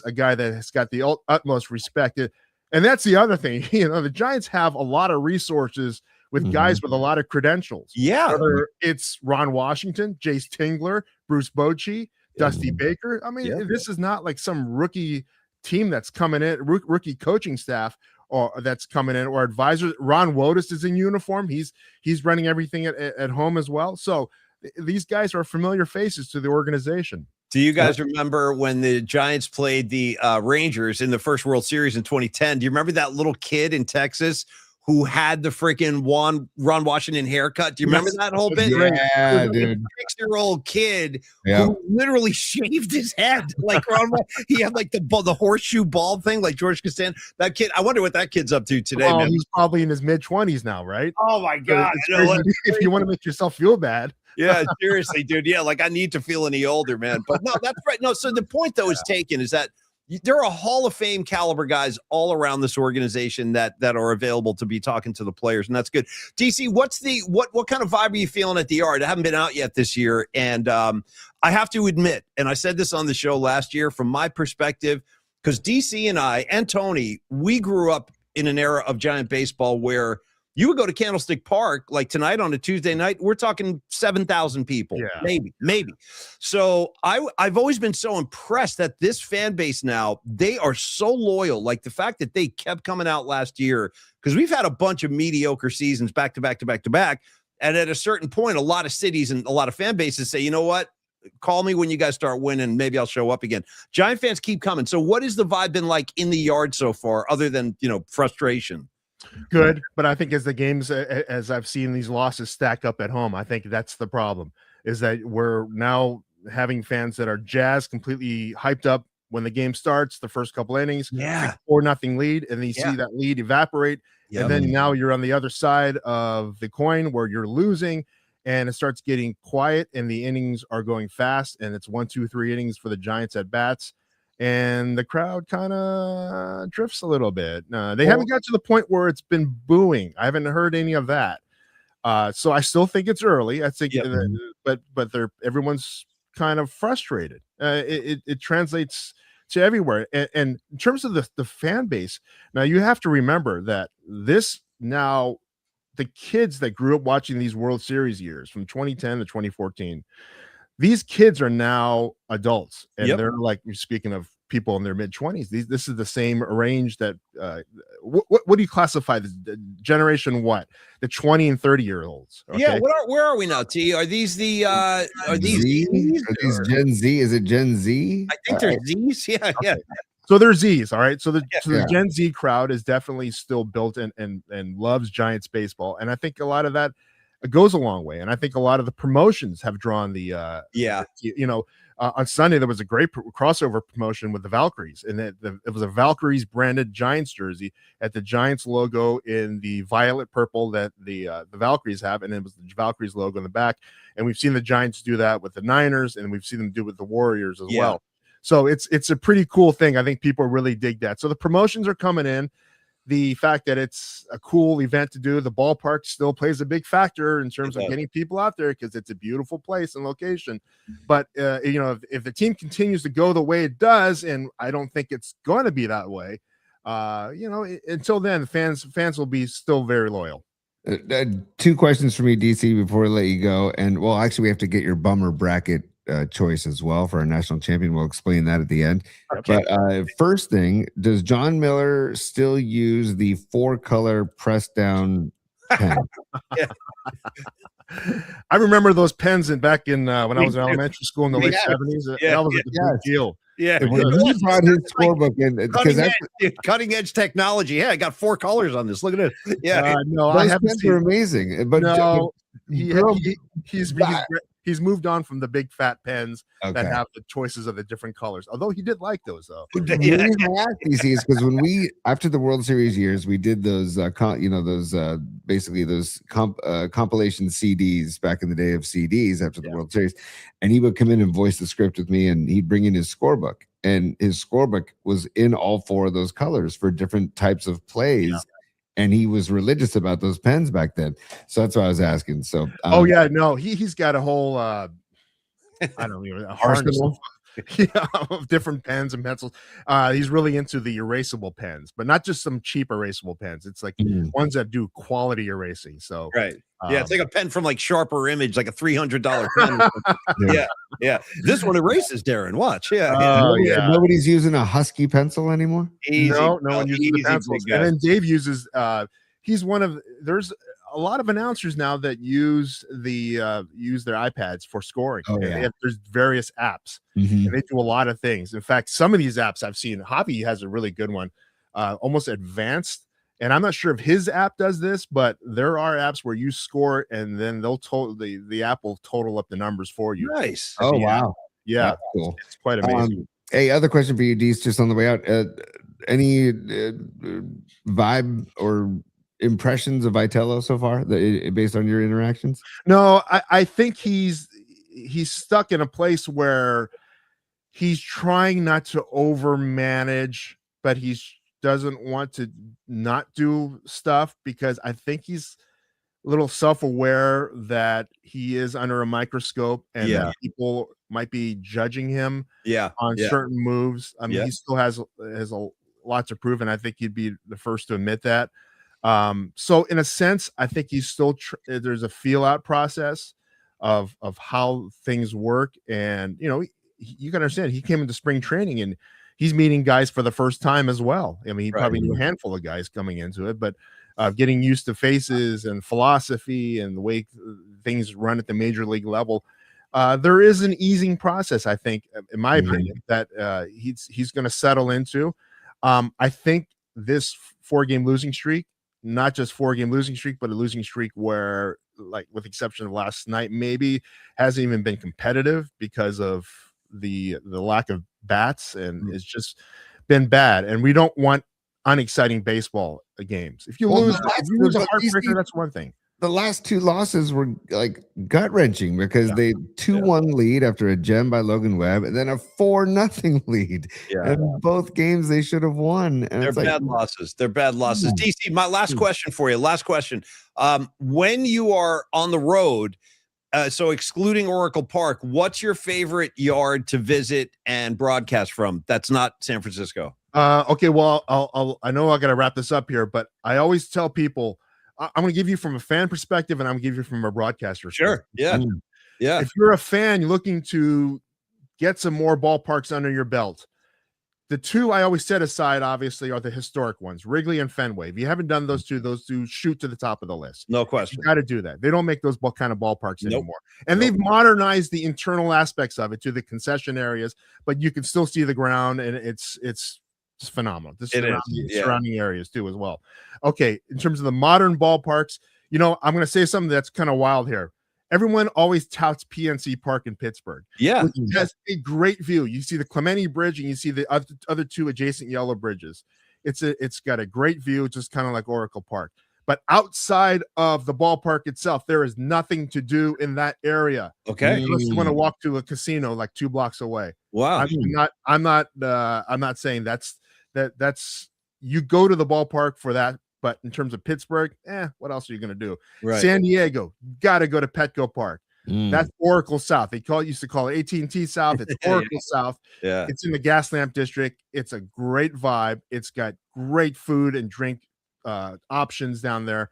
a guy that has got the utmost respect. And that's the other thing. The Giants have a lot of resources with guys with a lot of credentials. Yeah. Whether it's Ron Washington, Jace Tingler, Bruce Bochy, Dusty Baker. I mean, this is not like some rookie team that's coming in, rookie coaching staff or that's coming in, or advisors. Ron Wotus is in uniform. He's running everything at home as well. So these guys are familiar faces to the organization. Do you guys remember when the Giants played the Rangers in the first World Series in 2010? Do you remember that little kid in Texas who had the freaking Ron Washington haircut. Do you remember that whole bit? Yeah, Like dude. a 6-year-old kid Yeah. who literally shaved his head like Ron. He had like the horseshoe bald thing, like George Costanza. That kid. I wonder what that kid's up to today, Well, man. he's probably in his mid-20s now, right? Oh my God! It's crazy if you want to make yourself feel bad. Yeah, seriously, dude. Yeah, like I need to feel any older, man. But no, that's right. No, so the point though is taken is that there are Hall of Fame caliber guys all around this organization that are available to be talking to the players, and that's good. DC, what kind of vibe are you feeling at the Yard? I haven't been out yet this year, and I have to admit, and I said this on the show last year, from my perspective, because DC and I and Tony, we grew up in an era of Giant baseball where you would go to Candlestick Park like tonight on a Tuesday night. We're talking 7,000 people, maybe. So I've always been so impressed that this fan base now, they are so loyal. Like the fact that they kept coming out last year, because we've had a bunch of mediocre seasons back to back to back to back. And at a certain point, a lot of cities and a lot of fan bases say, you know what? Call me when you guys start winning. Maybe I'll show up again. Giant fans keep coming. So what has the vibe been like in the Yard so far, other than, frustration? Good, but I think as the games, as I've seen these losses stack up at home, I think that's the problem, is that we're now having fans that are jazzed, completely hyped up when the game starts, the first couple innings, 4-0 lead, and then you see that lead evaporate, and then now you're on the other side of the coin where you're losing, and it starts getting quiet, and the innings are going fast, and it's 1, 2, 3 innings for the Giants at bats. And the crowd kind of drifts a little bit. They haven't got to the point where it's been booing. I haven't heard any of that. So I still think it's early. I think, but everyone's kind of frustrated. It translates to everywhere. And in terms of the fan base, now you have to remember that the kids that grew up watching these World Series years from 2010 to 2014. These kids are now adults, and they're like, speaking of people in their mid-20s, this is the same range that what do you classify this generation? What, the 20 and 30-year-olds? Okay? Yeah, where are we now, T? Are these the are these Z's? Are these Gen Z? Is it Gen Z? I think they're Z's. Yeah, yeah. So they're Z's, all right. So the Gen Z crowd is definitely still built and loves Giants baseball, and I think a lot of that goes a long way. And I think a lot of the promotions have drawn the on Sunday there was a great crossover promotion with the Valkyries, and it was a Valkyries branded Giants jersey at the Giants logo in the violet purple that the Valkyries have, and it was the Valkyries logo in the back. And we've seen the Giants do that with the Niners, and we've seen them do it with the Warriors as well. So it's a pretty cool thing. I think people really dig that. So the promotions are coming in. The fact that it's a cool event to do, the ballpark still plays a big factor in terms of getting people out there, because it's a beautiful place and location. But if the team continues to go the way it does, and I don't think it's going to be that way, until then, fans will be still very loyal. 2 questions for me, DC, before I let you go. And well, actually, we have to get your bummer bracket choice as well for our national champion. We'll explain that at the end. Okay. But first thing, does John Miller still use the 4-color press down pen? I remember those pens back in when I was in elementary school in the late 70s. That was a big deal. Yeah, when he brought his scorebook in, because cutting edge technology. Yeah, I got 4 colors on this. Look at it. Yeah, no, I haven't seen. Are amazing, but no, he's moved on from the big fat pens that have the choices of the different colors. Although he did like those, though. The reason I asked these is because when we, after the World Series years, we did those, basically those compilation CDs back in the day of CDs after the World Series, and he would come in and voice the script with me, and he'd bring in his scorebook, and his scorebook was in all 4 of those colors for different types of plays. Yeah. And he was religious about those pens back then. So that's why I was asking. So, he's got a whole, I don't know, arsenal of different pens and pencils. He's really into the erasable pens, but not just some cheap erasable pens. It's like ones that do quality erasing. So, it's like a pen from like Sharper Image, like a $300 pen. Yeah. This one erases, Darren. Watch. Nobody's using a Husky pencil anymore. No one uses the pencils. And then Dave uses. He's one of. There's a lot of announcers now that use their iPads for scoring. There's various apps, and they do a lot of things. In fact, some of these apps I've seen, Hobby has a really good one, almost advanced. And I'm not sure if his app does this, but there are apps where you score and then they'll the app will total up the numbers for you. Nice. Oh, wow. Yeah, That's cool. it's quite amazing. Hey, other question for you, Dees, just on the way out. Any vibe or impressions of Vitello so far, based on your interactions? No, I think he's stuck in a place where he's trying not to overmanage, but he doesn't want to not do stuff because I think he's a little self-aware that he is under a microscope and that people might be judging him on certain moves. I mean, he still has a lot to prove, and I think he'd be the first to admit that. So in a sense, I think he's still there's a feel out process of how things work. And you can understand he came into spring training and he's meeting guys for the first time as well. I mean, he probably knew a handful of guys coming into it, but getting used to faces and philosophy and the way things run at the major league level, there is an easing process, I think, in my opinion, that he's going to settle into. I think this 4-game losing streak, not just 4-game losing streak, but a losing streak where, like, with the exception of last night, maybe hasn't even been competitive because of the lack of bats, and it's just been bad. And we don't want unexciting baseball games. If you lose a heartbreaker, that's one thing. The last 2 losses were like gut wrenching because they 2-1 lead after a gem by Logan Webb and then a 4-0 lead. And both games they should have won. And They're bad losses. They're bad losses. DC, my last question for you. Last question. When you are on the road, so excluding Oracle Park, what's your favorite yard to visit and broadcast from? That's not San Francisco. Okay, well, I know I got to wrap this up here, but I always tell people I'm going to give you from a fan perspective, and I'm going to give you from a broadcaster. Sure. Yeah. Yeah. If you're a fan, you're looking to get some more ballparks under your belt. The 2 I always set aside, obviously, are the historic ones, Wrigley and Fenway. If you haven't done those two shoot to the top of the list. No question. You got to do that. They don't make those kind of ballparks anymore. And they've modernized the internal aspects of it to the concession areas, but you can still see the ground, and it's phenomenal. The surrounding areas too as well. Okay, in terms of the modern ballparks, I'm going to say something that's kind of wild here. Everyone always touts PNC Park in Pittsburgh. Yeah. Which has a great view. You see the Clemente Bridge and you see the other 2 adjacent yellow bridges. It's got a great view, just kind of like Oracle Park. But outside of the ballpark itself, there is nothing to do in that area. Okay. Unless you want to walk to a casino like 2 blocks away. Wow. I'm not saying that's you go to the ballpark for that. But in terms of Pittsburgh, what else are you going to do? Right. San Diego, got to go to Petco Park. That's Oracle South. They used to call it AT&T South. It's Oracle South. Yeah. It's in the Gas Lamp District. It's a great vibe. It's got great food and drink options down there.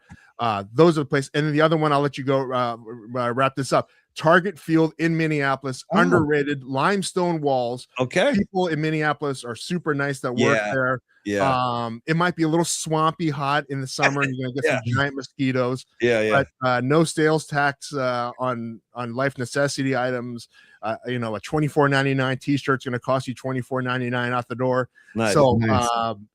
Those are the places. And then the other one, I'll let you go wrap this up. Target Field in Minneapolis, underrated, limestone walls. Okay. People in Minneapolis are super nice that work there. Yeah. It might be a little swampy hot in the summer, and you're gonna get some giant mosquitoes. But no sales tax on life necessity items. A $24.99 t-shirt's gonna cost you $24.99 out the door. Nice. So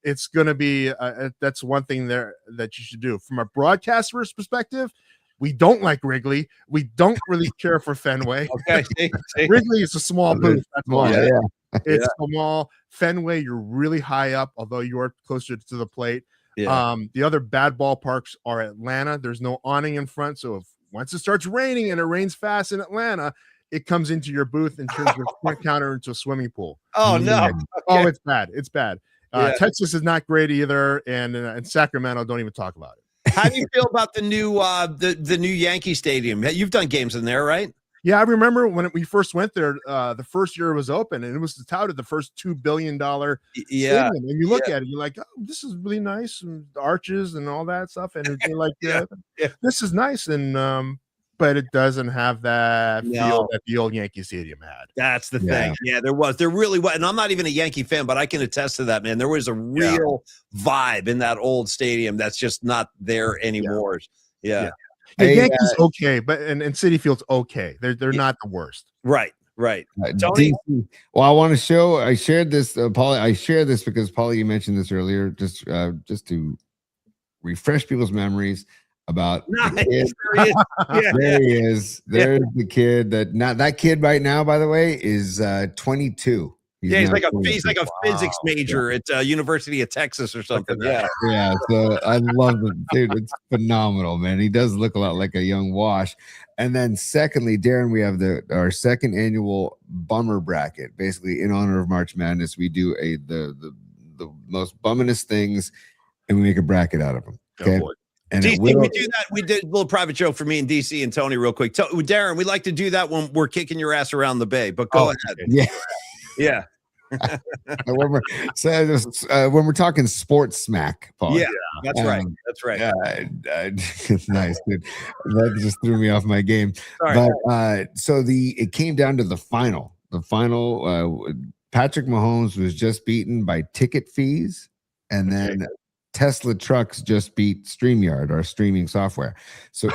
it's gonna be that's one thing there that you should do. From a broadcaster's perspective, we don't like Wrigley. We don't really care for Fenway. Okay. Wrigley is a small booth. That's why. It's small. Fenway, you're really high up, although you're closer to the plate. The other bad ballparks are Atlanta. There's no awning in front. So once it starts raining and it rains fast in Atlanta, it comes into your booth and turns your front counter into a swimming pool. Oh, no. Okay. Oh, it's bad. It's bad. Texas is not great either. And Sacramento, don't even talk about it. How do you feel about the new the new Yankee Stadium? You've done games in there, right? Yeah, I remember when we first went there, the first year it was open, and it was touted the first $2 billion stadium. And you look at it, you're like, oh, this is really nice, and arches and all that stuff. And you're like, this is nice. And but it doesn't have that feel that the old Yankee Stadium had. That's the thing. Yeah, there really was. And I'm not even a Yankee fan, but I can attest to that, man. There was a real vibe in that old stadium that's just not there anymore. Yeah. The Yankees okay, but and Citi Field's okay. They're not the worst. Right. Tony? Well, I want to show. I shared this, Paulie. I shared this because Paulie, you mentioned this earlier. Just to refresh people's memories about Nice. the kid. There he is. Yeah, There he is. There's the kid that kid right now, by the way, is 22. he's now like a 22. physics major at University of Texas or something. Yeah. Yeah, so I love it, dude. It's phenomenal, man. He does look a lot like a young Wash. And then, secondly, Darren, we have our second annual bummer bracket. Basically, in honor of March Madness, we do the most bummingest things, and we make a bracket out of them. Okay. And DC, we do that. We did a little private joke for me and DC and Tony real quick. Darren, we like to do that when we're kicking your ass around the bay. But go ahead. Yeah. Yeah. when we're talking sports smack, Paul. Yeah, that's right. That's right. It's nice, dude. That just threw me off my game. Sorry. But so it came down to the final. The final, Patrick Mahomes was just beaten by ticket fees, and then Tesla trucks just beat StreamYard, our streaming software. So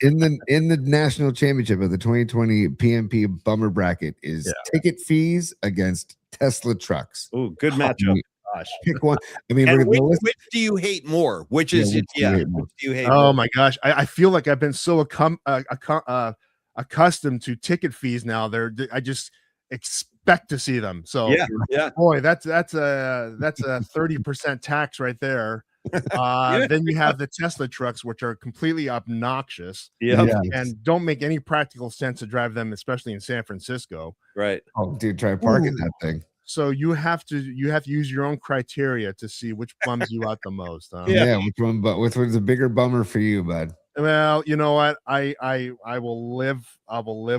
in the national championship of the 2020 PMP bummer bracket is ticket fees against Tesla trucks. Oh, good matchup. Gosh. Pick one. I mean, which do you hate more? Which do you hate oh more? my gosh. I feel like I've been so accustomed to ticket fees now. I just expect to see them. So yeah. Boy, that's a 30% tax right there. Then you have the Tesla trucks, which are completely obnoxious. And don't make any practical sense to drive them, especially in San Francisco. Right. Oh, dude, try parking that thing. So you have to use your own criteria to see which bums you out the most. Which one's a bigger bummer for you, bud? Well, you know what? I will live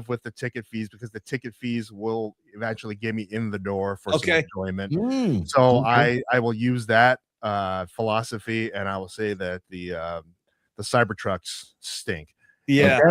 with the ticket fees, because the ticket fees will eventually get me in the door for some enjoyment. So I will use that philosophy, and I will say that the Cybertrucks stink. Yeah.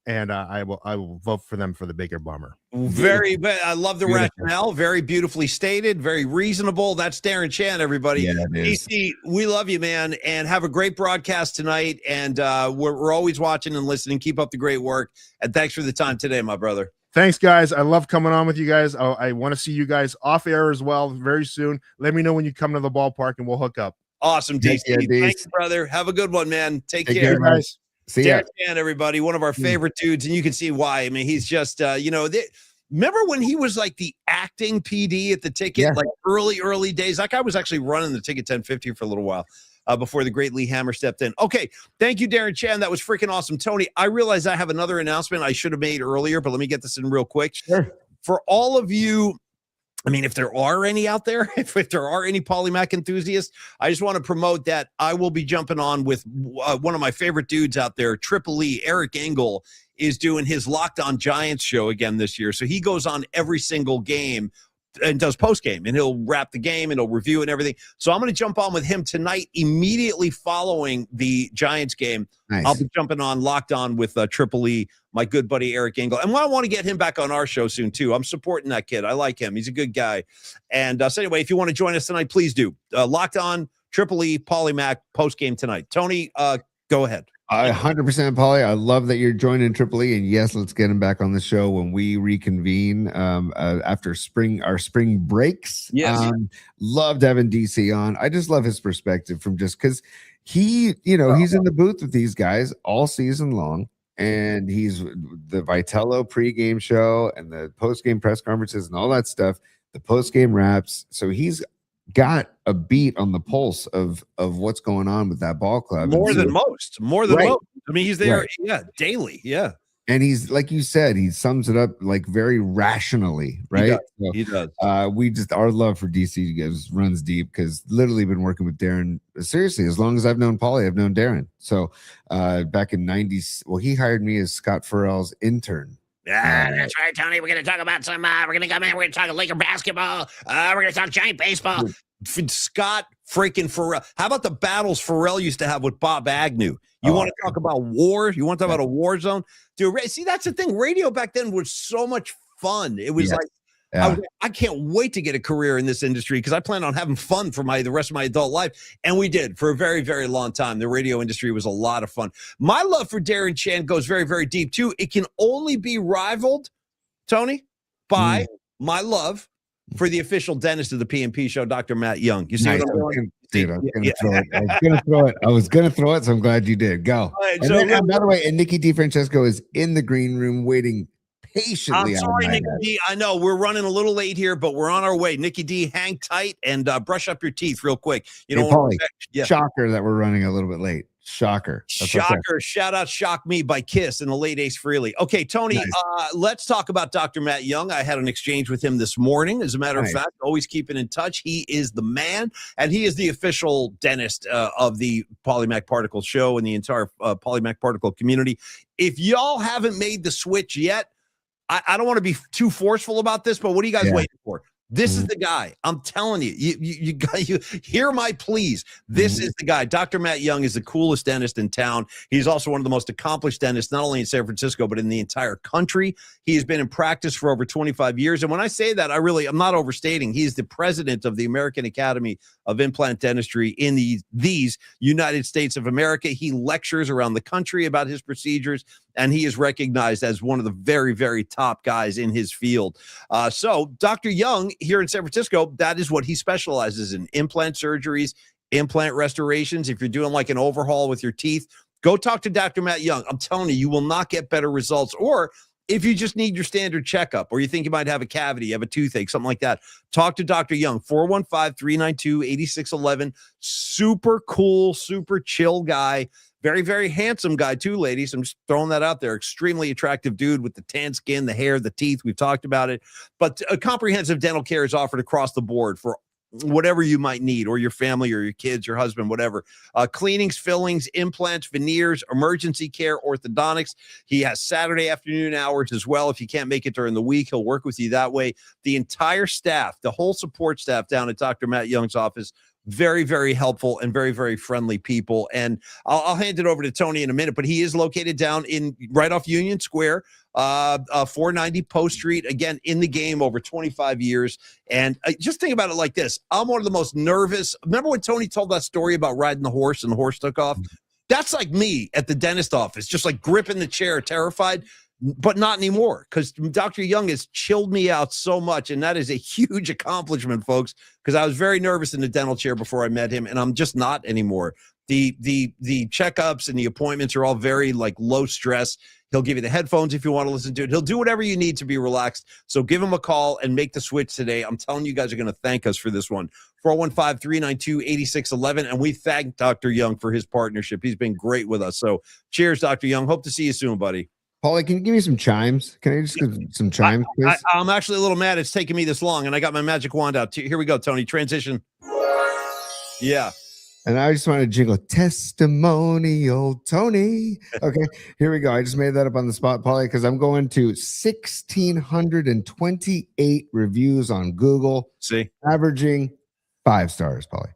And I will vote for them for the bigger bummer. I love the rationale. Very beautifully stated. Very reasonable. That's Darren Chan, everybody. Yeah, it is. DC, we love you, man, and have a great broadcast tonight. And we're always watching and listening. Keep up the great work. And thanks for the time today, my brother. Thanks, guys. I love coming on with you guys. I want to see you guys off air as well very soon. Let me know when you come to the ballpark, and we'll hook up. Awesome, DC. Thanks, brother. Have a good one, man. Take care, guys. See ya. Darren Chan, everybody, one of our favorite dudes, and you can see why. I mean, he's just, remember when he was like the acting PD at the ticket, like early days? That guy was actually running the ticket 1050 for a little while before the great Lee Hammer stepped in. Okay, thank you, Darren Chan. That was freaking awesome. Tony, I realize I have another announcement I should have made earlier, but let me get this in real quick. Sure. For all of you, I mean, if there are any out there, if there are any Polymac enthusiasts, I just want to promote that I will be jumping on with one of my favorite dudes out there, Triple E. Eric Engel is doing his Locked On Giants show again this year. So he goes on every single game and does post game, and he'll wrap the game and he'll review and everything. So I'm going to jump on with him tonight, immediately following the Giants game. Nice. I'll be jumping on Locked On with Triple E, my good buddy Eric Engel. And I want to get him back on our show soon too. I'm supporting that kid. I like him. He's a good guy. And so anyway, if you want to join us tonight, please do. Locked On, Triple E, Polymac, post game tonight. Tony, go ahead. 100%, Paulie. I love that you're joining Triple E, and yes, let's get him back on the show when we reconvene after our spring breaks. Yes. Loved having DC on. I just love his perspective from just because he's in the booth with these guys all season long, and he's the Vitello pregame show and the postgame press conferences and all that stuff, the postgame wraps. So he's got a beat on the pulse of what's going on with that ball club. More than most. I mean, he's there, daily. Yeah. And he's, like you said, he sums it up like very rationally, right? He does. Our love for DC runs deep, because literally been working with Darren seriously as long as I've known Paulie, I've known Darren. So back in '90s, he hired me as Scott Farrell's intern. Yeah, that's right, Tony. We're going to talk about some, we're going to come in, we're going to talk Laker basketball. We're going to talk Giant baseball. Scott freaking Farrell. How about the battles Farrell used to have with Bob Agnew? You want to talk about war? You want to talk about a war zone? Dude, see, that's the thing. Radio back then was so much fun. It was I can't wait to get a career in this industry, because I plan on having fun for the rest of my adult life. And we did for a very, very long time. The radio industry was a lot of fun. My love for Darren Chan goes very, very deep too. It can only be rivaled, Tony, by my love for the official dentist of the PMP show, Dr. Matt Young. You see what I'm doing? Dude, I was gonna throw it. I was gonna throw it. So I'm glad you did. Go. Right, And so then, by the way, and Nikki DiFrancesco is in the green room waiting patiently. I'm on sorry, my Nikki head. D. I know we're running a little late here, but we're on our way. Nikki D, hang tight and brush up your teeth real quick. You Hey, know, Paulie, yeah. shocker that we're running a little bit late. Shocker. That's okay. Shocker. Shout out Shock Me by Kiss and the late Ace Frehley. Okay, Tony, Nice. let's talk about Dr. Matt Young. I had an exchange with him this morning. As a matter of fact, always keeping in touch. He is the man, and he is the official dentist of the Polymac Particle show and the entire Polymac Particle community. If y'all haven't made the switch yet, I don't want to be too forceful about this, but what are you guys waiting for? This is the guy. I'm telling you, you hear my pleas. This is the guy. Dr. Matt Young is the coolest dentist in town. He's also one of the most accomplished dentists, not only in San Francisco, but in the entire country. He has been in practice for over 25 years. And when I say that, I'm not overstating. He's the president of the American Academy of Implant Dentistry in these United States of America. He lectures around the country about his procedures, and he is recognized as one of the very, very top guys in his field. So Dr. Young here in San Francisco, that is what he specializes in: implant surgeries, implant restorations. If you're doing like an overhaul with your teeth, go talk to Dr. Matt Young. I'm telling you, you will not get better results. Or if you just need your standard checkup, or you think you might have a cavity, you have a toothache, something like that, talk to Dr. Young, 415-392-8611. Super cool, super chill guy. Very, very handsome guy too, ladies. I'm just throwing that out there. Extremely attractive dude with the tan skin, the hair, the teeth. We've talked about it. But a comprehensive dental care is offered across the board for whatever you might need, or your family or your kids, your husband, whatever. Cleanings, fillings, implants, veneers, emergency care, orthodontics. He has Saturday afternoon hours as well. If you can't make it during the week, he'll work with you that way. The entire staff, the whole support staff down at Dr. Matt Young's office, very, very helpful and very, very friendly people. And I'll hand it over to Tony in a minute, but he is located down right off Union Square, 490 Post Street, again, in the game over 25 years. And just think about it like this. I'm one of the most nervous. Remember when Tony told that story about riding the horse and the horse took off? That's like me at the dentist office, just like gripping the chair, terrified. But not anymore, because Dr. Young has chilled me out so much, and that is a huge accomplishment, folks, because I was very nervous in the dental chair before I met him, and I'm just not anymore. The checkups and the appointments are all very like low stress. He'll give you the headphones if you want to listen to it. He'll do whatever you need to be relaxed. So give him a call and make the switch today. I'm telling you guys are going to thank us for this one. 415-392-8611. And we thank Dr. Young for his partnership. He's been great with us. So cheers, Dr. Young. Hope to see you soon, buddy. Paulie, can you give me some chimes? Can I just get some chimes, please? I'm actually a little mad it's taking me this long, and I got my magic wand out. Here we go, Tony. Transition. Yeah. And I just want to jingle testimonial, Tony. Okay, here we go. I just made that up on the spot, Paulie, because I'm going to 1,628 reviews on Google. See? Averaging 5 stars, Paulie.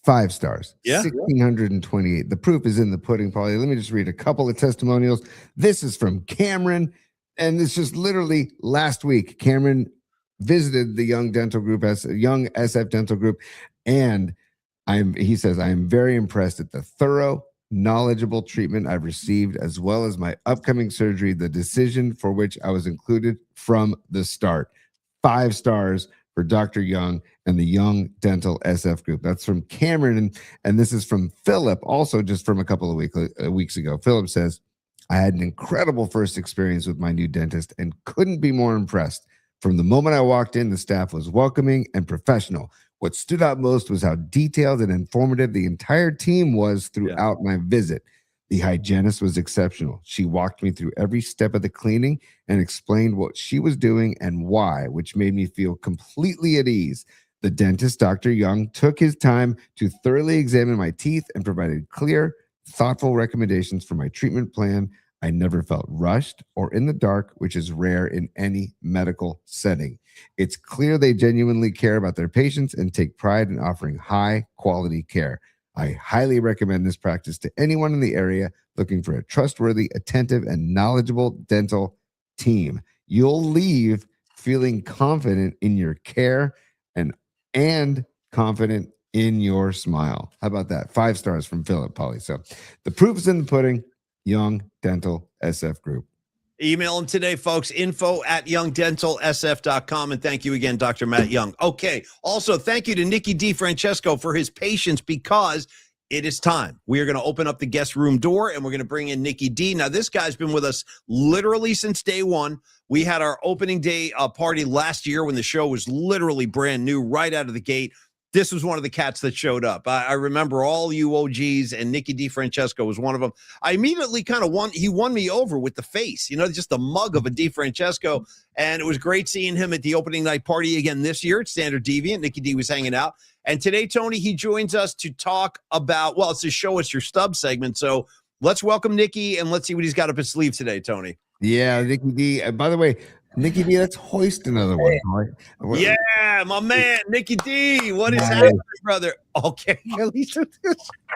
5 stars. Yeah. 1,628. The proof is in the pudding, Paulie. Let me just read a couple of testimonials. This is from Cameron, and it's just literally last week. Cameron visited the Young Dental Group, Young SF Dental Group, and he says, I am very impressed at the thorough, knowledgeable treatment I've received, as well as my upcoming surgery, the decision for which I was included from the start. 5 stars for Dr. Young and the Young Dental SF Group. That's from Cameron, and this is from Philip, also just from a couple of weeks ago. Philip says, I had an incredible first experience with my new dentist and couldn't be more impressed. From the moment I walked in, the staff was welcoming and professional. What stood out most was how detailed and informative the entire team was throughout my visit. The hygienist was exceptional. She walked me through every step of the cleaning and explained what she was doing and why, which made me feel completely at ease. The dentist, Dr. Young, took his time to thoroughly examine my teeth and provided clear, thoughtful recommendations for my treatment plan. I never felt rushed or in the dark, which is rare in any medical setting. It's clear they genuinely care about their patients and take pride in offering high-quality care. I highly recommend this practice to anyone in the area looking for a trustworthy, attentive, and knowledgeable dental team. You'll leave feeling confident in your care and confident in your smile. How about that? 5 stars from Philip, Paulie. So the proof is in the pudding. Young Dental SF Group. Email him today, folks. info@youngdentalsf.com. And thank you again, Dr. Matt Young. Okay. Also, thank you to Nicky DiFrancesco for his patience because it is time. We are going to open up the guest room door and we're going to bring in Nicky D. Now, this guy's been with us literally since day one. We had our opening day party last year when the show was literally brand new right out of the gate. This was one of the cats that showed up. I remember all you OGs, and Nicky DiFrancesco was one of them. I immediately kind of won me over with the face, just the mug of a DiFrancesco. And it was great seeing him at the opening night party again this year at Standard Deviant. Nicky D was hanging out. And today, Tony, he joins us to talk about, it's to show us your stub segment. So let's welcome Nicky and let's see what he's got up his sleeve today, Tony. Yeah, Nicky D. By the way, Nicky D, let's hoist another one. Right? Yeah, my man, Nicky D. What is happening, brother? Okay.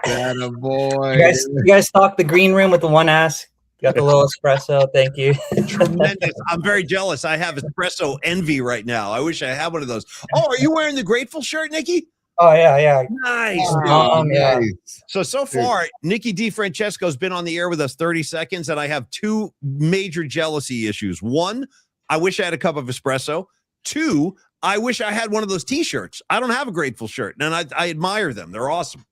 Atta boy. You guys stocked the green room with the one ass. Got the little espresso. Thank you. Tremendous. I'm very jealous. I have espresso envy right now. I wish I had one of those. Oh, are you wearing the Grateful shirt, Nicky? Oh, yeah. Nice. Yeah. So far, Nicky DiFrancesco has been on the air with us 30 seconds, and I have two major jealousy issues. One, I wish I had a cup of espresso. Two, I wish I had one of those T-shirts. I don't have a Grateful shirt, and I admire them. They're awesome.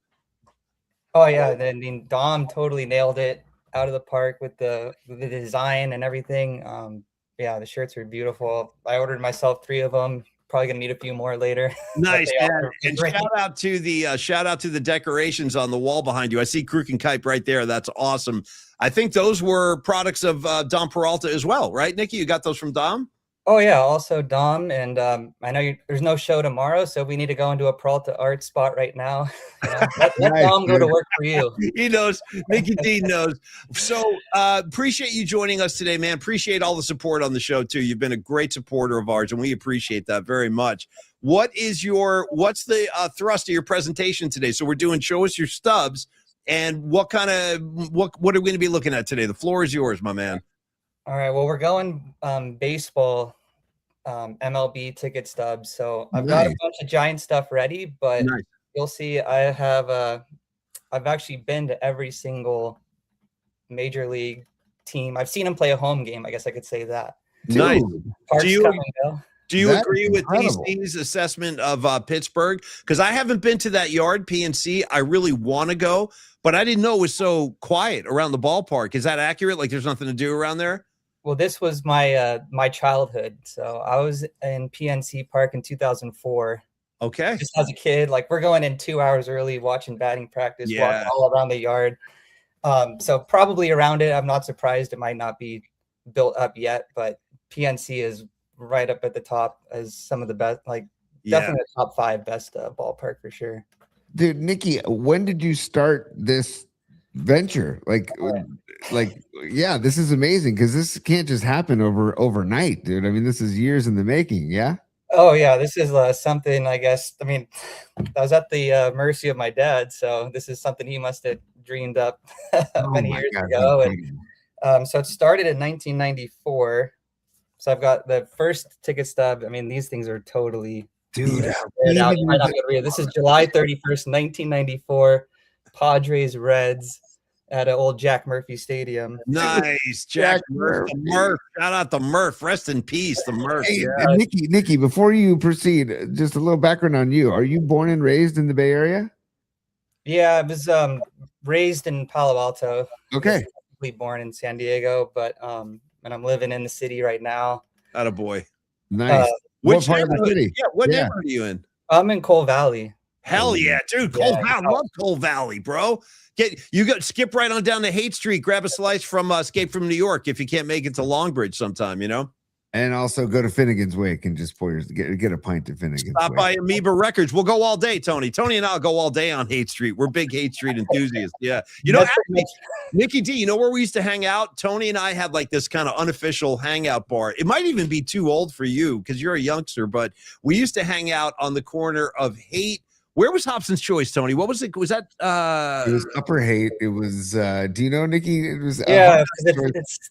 Oh, yeah. I mean, Dom totally nailed it out of the park with the design and everything. Yeah, the shirts are beautiful. I ordered myself 3 of them. Probably gonna need a few more later. Nice, man. And shout out to the decorations on the wall behind you. I see Crook and Kipe right there. That's awesome. I think those were products of Dom Peralta as well, right, Nicky? You got those from Dom? Oh yeah, also Dom, and I know there's no show tomorrow, so we need to go into a Peralta art spot right now. Let Dom go to work for you. He knows. Nicky D knows. So appreciate you joining us today, man. Appreciate all the support on the show too. You've been a great supporter of ours, and we appreciate that very much. What's the thrust of your presentation today? So we're doing show us your stubs, and what are we going to be looking at today? The floor is yours, my man. All right. Well, we're going baseball. MLB ticket stubs. So I've got a bunch of Giant stuff ready, but you'll see I've actually been to every single major league team. I've seen them play a home game. I guess I could say that. Nice. Do you That's agree with incredible. PC's assessment of Pittsburgh? Because I haven't been to that yard, PNC. I really want to go, but I didn't know it was so quiet around the ballpark. Is that accurate? Like there's nothing to do around there? Well, this was my my childhood. So I was in PNC Park in 2004. Okay. Just as a kid, like we're going in 2 hours early, watching batting practice, walking all around the yard. So probably around it. I'm not surprised it might not be built up yet, but PNC is right up at the top as some of the best, definitely the top 5 best ballpark for sure. Dude, Nicky, when did you start this venture? This is amazing because this can't just happen overnight, dude. I mean, this is years in the making. Yeah. Oh yeah, this is something, I guess. I mean, I was at the mercy of my dad, so this is something he must have dreamed up many years ago. And so it started in 1994. So I've got the first ticket stub. I mean, these things are totally dude. This is July 31st, 1994. Padres Reds at an old Jack Murphy Stadium. Nice. Jack Murphy. The Murph. Shout out to Murph. Rest in peace, the Murph. Hey, Nicky, before you proceed, just a little background on you. Are you born and raised in the Bay Area? Yeah, I was raised in Palo Alto. Okay. Born in San Diego, but and I'm living in the city right now. Attaboy. Nice. Which part of the city? Yeah, what neighborhood are you in? I'm in Cole Valley. Hell yeah, dude. Cole Valley. Love Cole Valley, bro. Skip right on down to Haight Street, grab a slice from Escape from New York if you can't make it to Longbridge sometime, And also go to Finnegan's Wake and just pour get a pint of Finnegan's Stop Wake. by Amoeba Records. We'll go all day, Tony. Tony and I'll go all day on Haight Street. We're big Haight Street enthusiasts. Yeah. Nicky D, you know where we used to hang out? Tony and I had like this kind of unofficial hangout bar. It might even be too old for you because you're a youngster, but we used to hang out on the corner of Haight. Where was Hobson's Choice, Tony? What was it? Was that It was Upper Haight. It was do you know, Nikki? It was Yeah,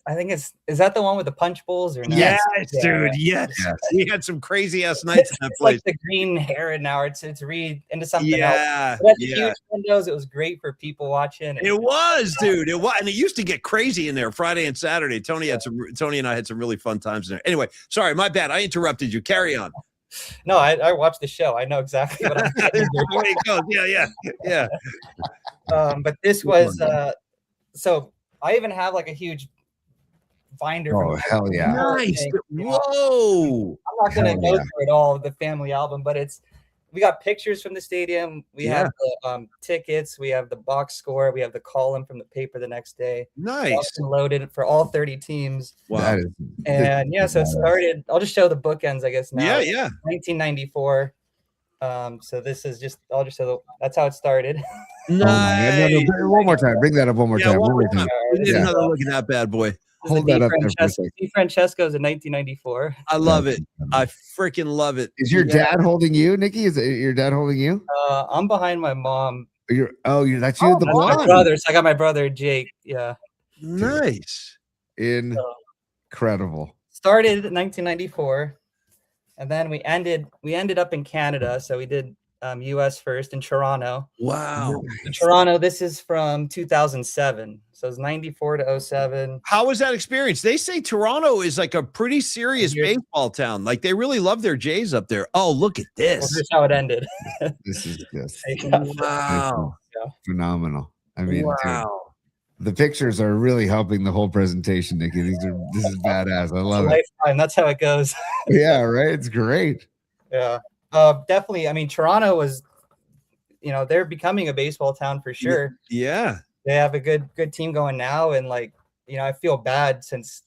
I think is that the one with the punch bowls or not? Yes, Yeah. dude. Yes. Yes. We had some crazy ass nights in that It's place. like the green hair now. It's read into something else. Yeah. It had the Yeah. huge windows. It was great for people watching. It was, dude. It was, and it used to get crazy in there Friday and Saturday. Tony and I had some really fun times in there. Anyway, sorry, my bad. I interrupted you. Carry on. No, I watched the show. I know exactly what I'm That's the way it goes. Yeah. But this was so I even have like a huge binder. Oh, hell yeah. Nice. Whoa. I'm not gonna Hell go yeah. through it all, the family album, but we got pictures from the stadium. We have the tickets. We have the box score. We have the column from the paper the next day. Nice. Loaded for all 30 teams. Wow. That is, And yeah, so it started. I'll just show the bookends, I guess. Now. Yeah. 1994. So this is just. I'll just show. That's how it started. Nice. no, one more time. Bring that up one more time. One more time. We need another look at that bad boy. Hold that up there for a second. Francesco's in 1994. I love it. I freaking love it. Is your dad holding you, Nikki? Is it your dad holding you? I'm behind my mom. That's you, the That's blonde. my brother. So I got my brother Jake. Yeah. Nice. Incredible. Started in 1994, and then we ended up in Canada. So we did U.S. first in Toronto. Wow. Toronto. This is from 2007. So it's 94 to 07. How was that experience? They say Toronto is like a pretty serious baseball town. Like they really love their Jays up there. Oh, look at this. Well, here's how it ended. This is just Wow. phenomenal. I mean, dude, wow. the pictures are really helping the whole presentation, Nikki. This is badass. I love it. Lifetime. That's how it goes. Yeah, right. It's great. Yeah. Definitely. I mean, Toronto was, they're becoming a baseball town for sure. Yeah. They have a good team going now, and I feel bad since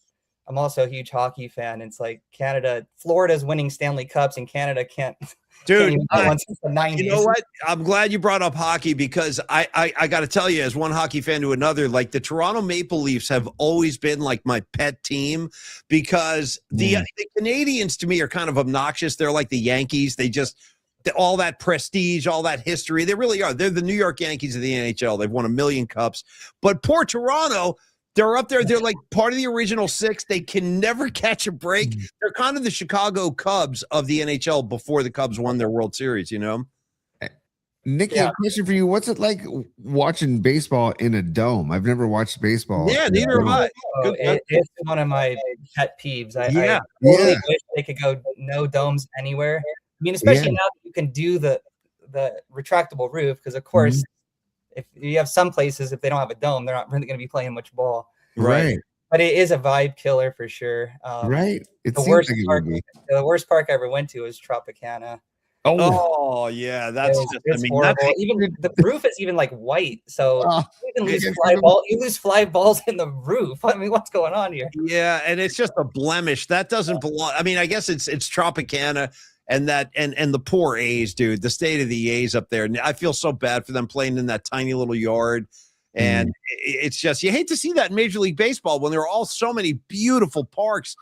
I'm also a huge hockey fan. It's like Florida's winning Stanley Cups, and Canada can't. Dude, since the 90s. You know what? I'm glad you brought up hockey because I got to tell you, as one hockey fan to another, like the Toronto Maple Leafs have always been like my pet team because the Canadians to me are kind of obnoxious. They're like the Yankees. They just all that prestige, all that history. They really are. They're the New York Yankees of the NHL. They've won 1 million cups. But poor Toronto, they're up there. They're like part of the original six. They can never catch a break. They're kind of the Chicago Cubs of the NHL before the Cubs won their World Series, Nikki, a question for you. What's it like watching baseball in a dome? I've never watched baseball. Yeah, neither have I. It's one of my pet peeves. I wish they could go no domes anywhere. I mean, especially now that you can do the retractable roof, because of course, if you have some places, if they don't have a dome, they're not really going to be playing much ball. Right. But it is a vibe killer for sure. Right. The worst park I ever went to was Tropicana. Oh yeah, that's horrible. Even the roof is even like white, so you can lose You lose fly balls in the roof. I mean, what's going on here? Yeah, and it's just a blemish that doesn't belong. I mean, I guess it's Tropicana. And the poor A's, dude, the state of the A's up there. I feel so bad for them playing in that tiny little yard. And it's just, you hate to see that in Major League Baseball when there are all so many beautiful parks.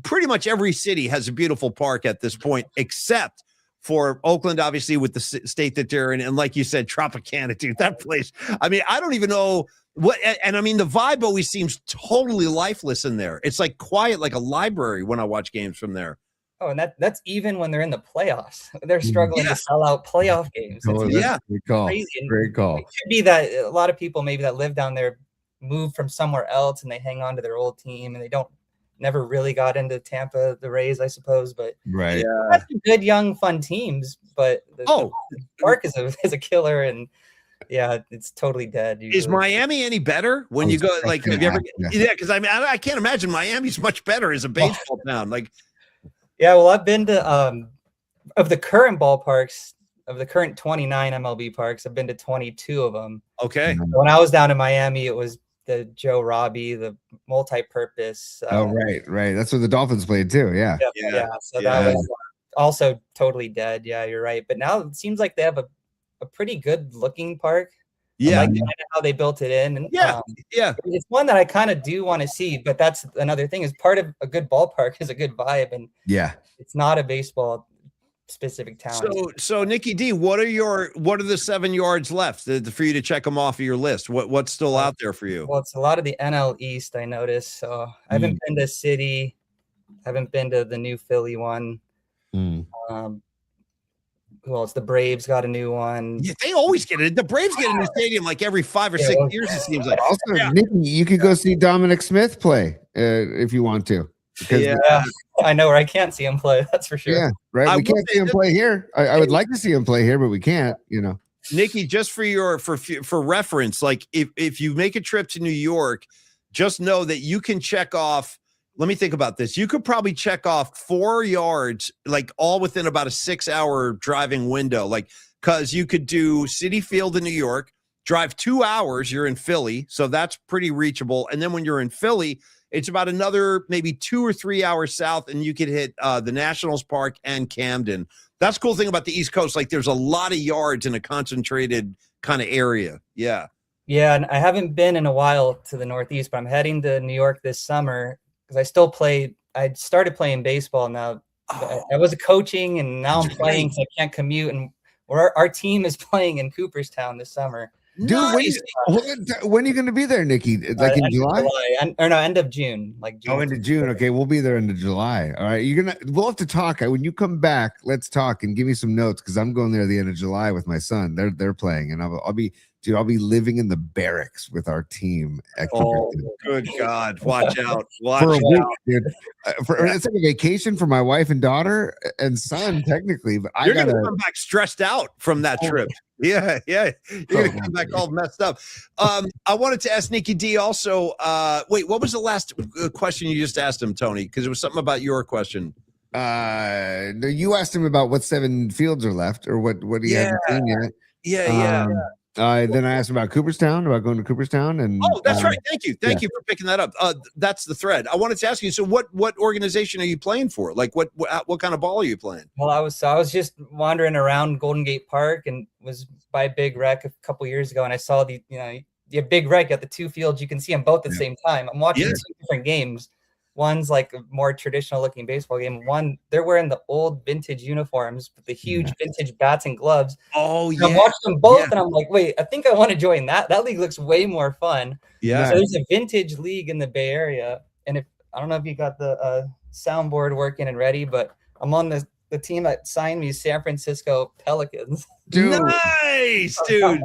Pretty much every city has a beautiful park at this point, except for Oakland, obviously, with the state that they're in. And like you said, Tropicana, dude, that place. I mean, I don't even know what, and I mean, the vibe always seems totally lifeless in there. It's like quiet, like a library when I watch games from there. Oh, and that's even when they're in the playoffs. They're struggling to sell out playoff games. Great call. Crazy. Great call. It could be that a lot of people maybe that live down there move from somewhere else and they hang on to their old team and they never really got into Tampa, the Rays, I suppose. But that's good, young, fun teams. But the park is a killer, and it's totally dead. Usually. Is Miami any better when you go? Like, have you ever? Yeah, because I mean, I can't imagine Miami's much better as a baseball town. Like. Yeah, well, I've been to of the current ballparks, of the current 29 MLB parks, I've been to 22 of them. Okay. When I was down in Miami, it was the Joe Robbie, the multi-purpose. Right. That's what the Dolphins played too. Yeah. So that was also totally dead. Yeah, you're right. But now it seems like they have a pretty good looking park. Yeah. I like how they built it in. And, it's one that I kind of do want to see, but that's another thing is part of a good ballpark is a good vibe. And it's not a baseball specific towns. So Nikki D, what are the 7 yards left for you to check them off of your list? What's still out there for you? Well, it's a lot of the NL East, I noticed. So I haven't been to City, haven't been to the new Philly one. Who else? The Braves got a new one. Yeah, they always get it. The Braves get a new stadium like every 5 or 6 years, it seems like. Also, Nikki, you could go see Dominic Smith play if you want to. I know where I can't see him play. That's for sure. Yeah, right. We can't see him play here. I would like to see him play here, but we can't. Nikki, just for reference, like if you make a trip to New York, just know that you can check off. Let me think about this. You could probably check off 4 yards, like all within about a 6-hour driving window. Like, because you could do Citi Field in New York, drive 2 hours, you're in Philly. So that's pretty reachable. And then when you're in Philly, it's about another maybe 2 or 3 hours south, and you could hit the Nationals Park and Camden. That's the cool thing about the East Coast. Like, there's a lot of yards in a concentrated kind of area. Yeah. Yeah, and I haven't been in a while to the Northeast, but I'm heading to New York this summer because I still play. I started playing baseball now. I was coaching, and now I'm playing, so I can't commute. And our team is playing in Cooperstown this summer. Dude, when are you going to be there, Nikki? Like in July? End of June. Like June. Oh, end of June. Okay, we'll be there into July. All right, we'll have to talk. When you come back, let's talk and give me some notes because I'm going there at the end of July with my son. They're playing, and I'll be living in the barracks with our team. Oh, good God! Watch out! Watch for a out. week, dude. It's like a vacation for my wife and daughter and son, technically. But You're gonna come back stressed out from that trip. Yeah. You're gonna come back all messed up. I wanted to ask Nikki D also. Wait, what was the last question you just asked him, Tony? Because it was something about your question. You asked him about what 7 fields are left, or what he hadn't seen yet. Yeah. Then I asked about Cooperstown, about going to Cooperstown, and that's right. Thank you for picking that up. That's the thread. I wanted to ask you. So, what organization are you playing for? Like, what kind of ball are you playing? Well, I was just wandering around Golden Gate Park and was by Big Rec a couple years ago, and I saw the Big Rec at the 2 fields. You can see them both at the same time. I'm watching 2 different games. One's like a more traditional looking baseball game. One, they're wearing the old vintage uniforms with the huge vintage bats and gloves. Oh, yeah. I watched them both and I'm like, wait, I think I want to join that. That league looks way more fun. Yeah. So there's a vintage league in the Bay Area. And I don't know if you got the soundboard working and ready, but I'm on the team that signed me, San Francisco Pelicans. Dude. Nice, dude.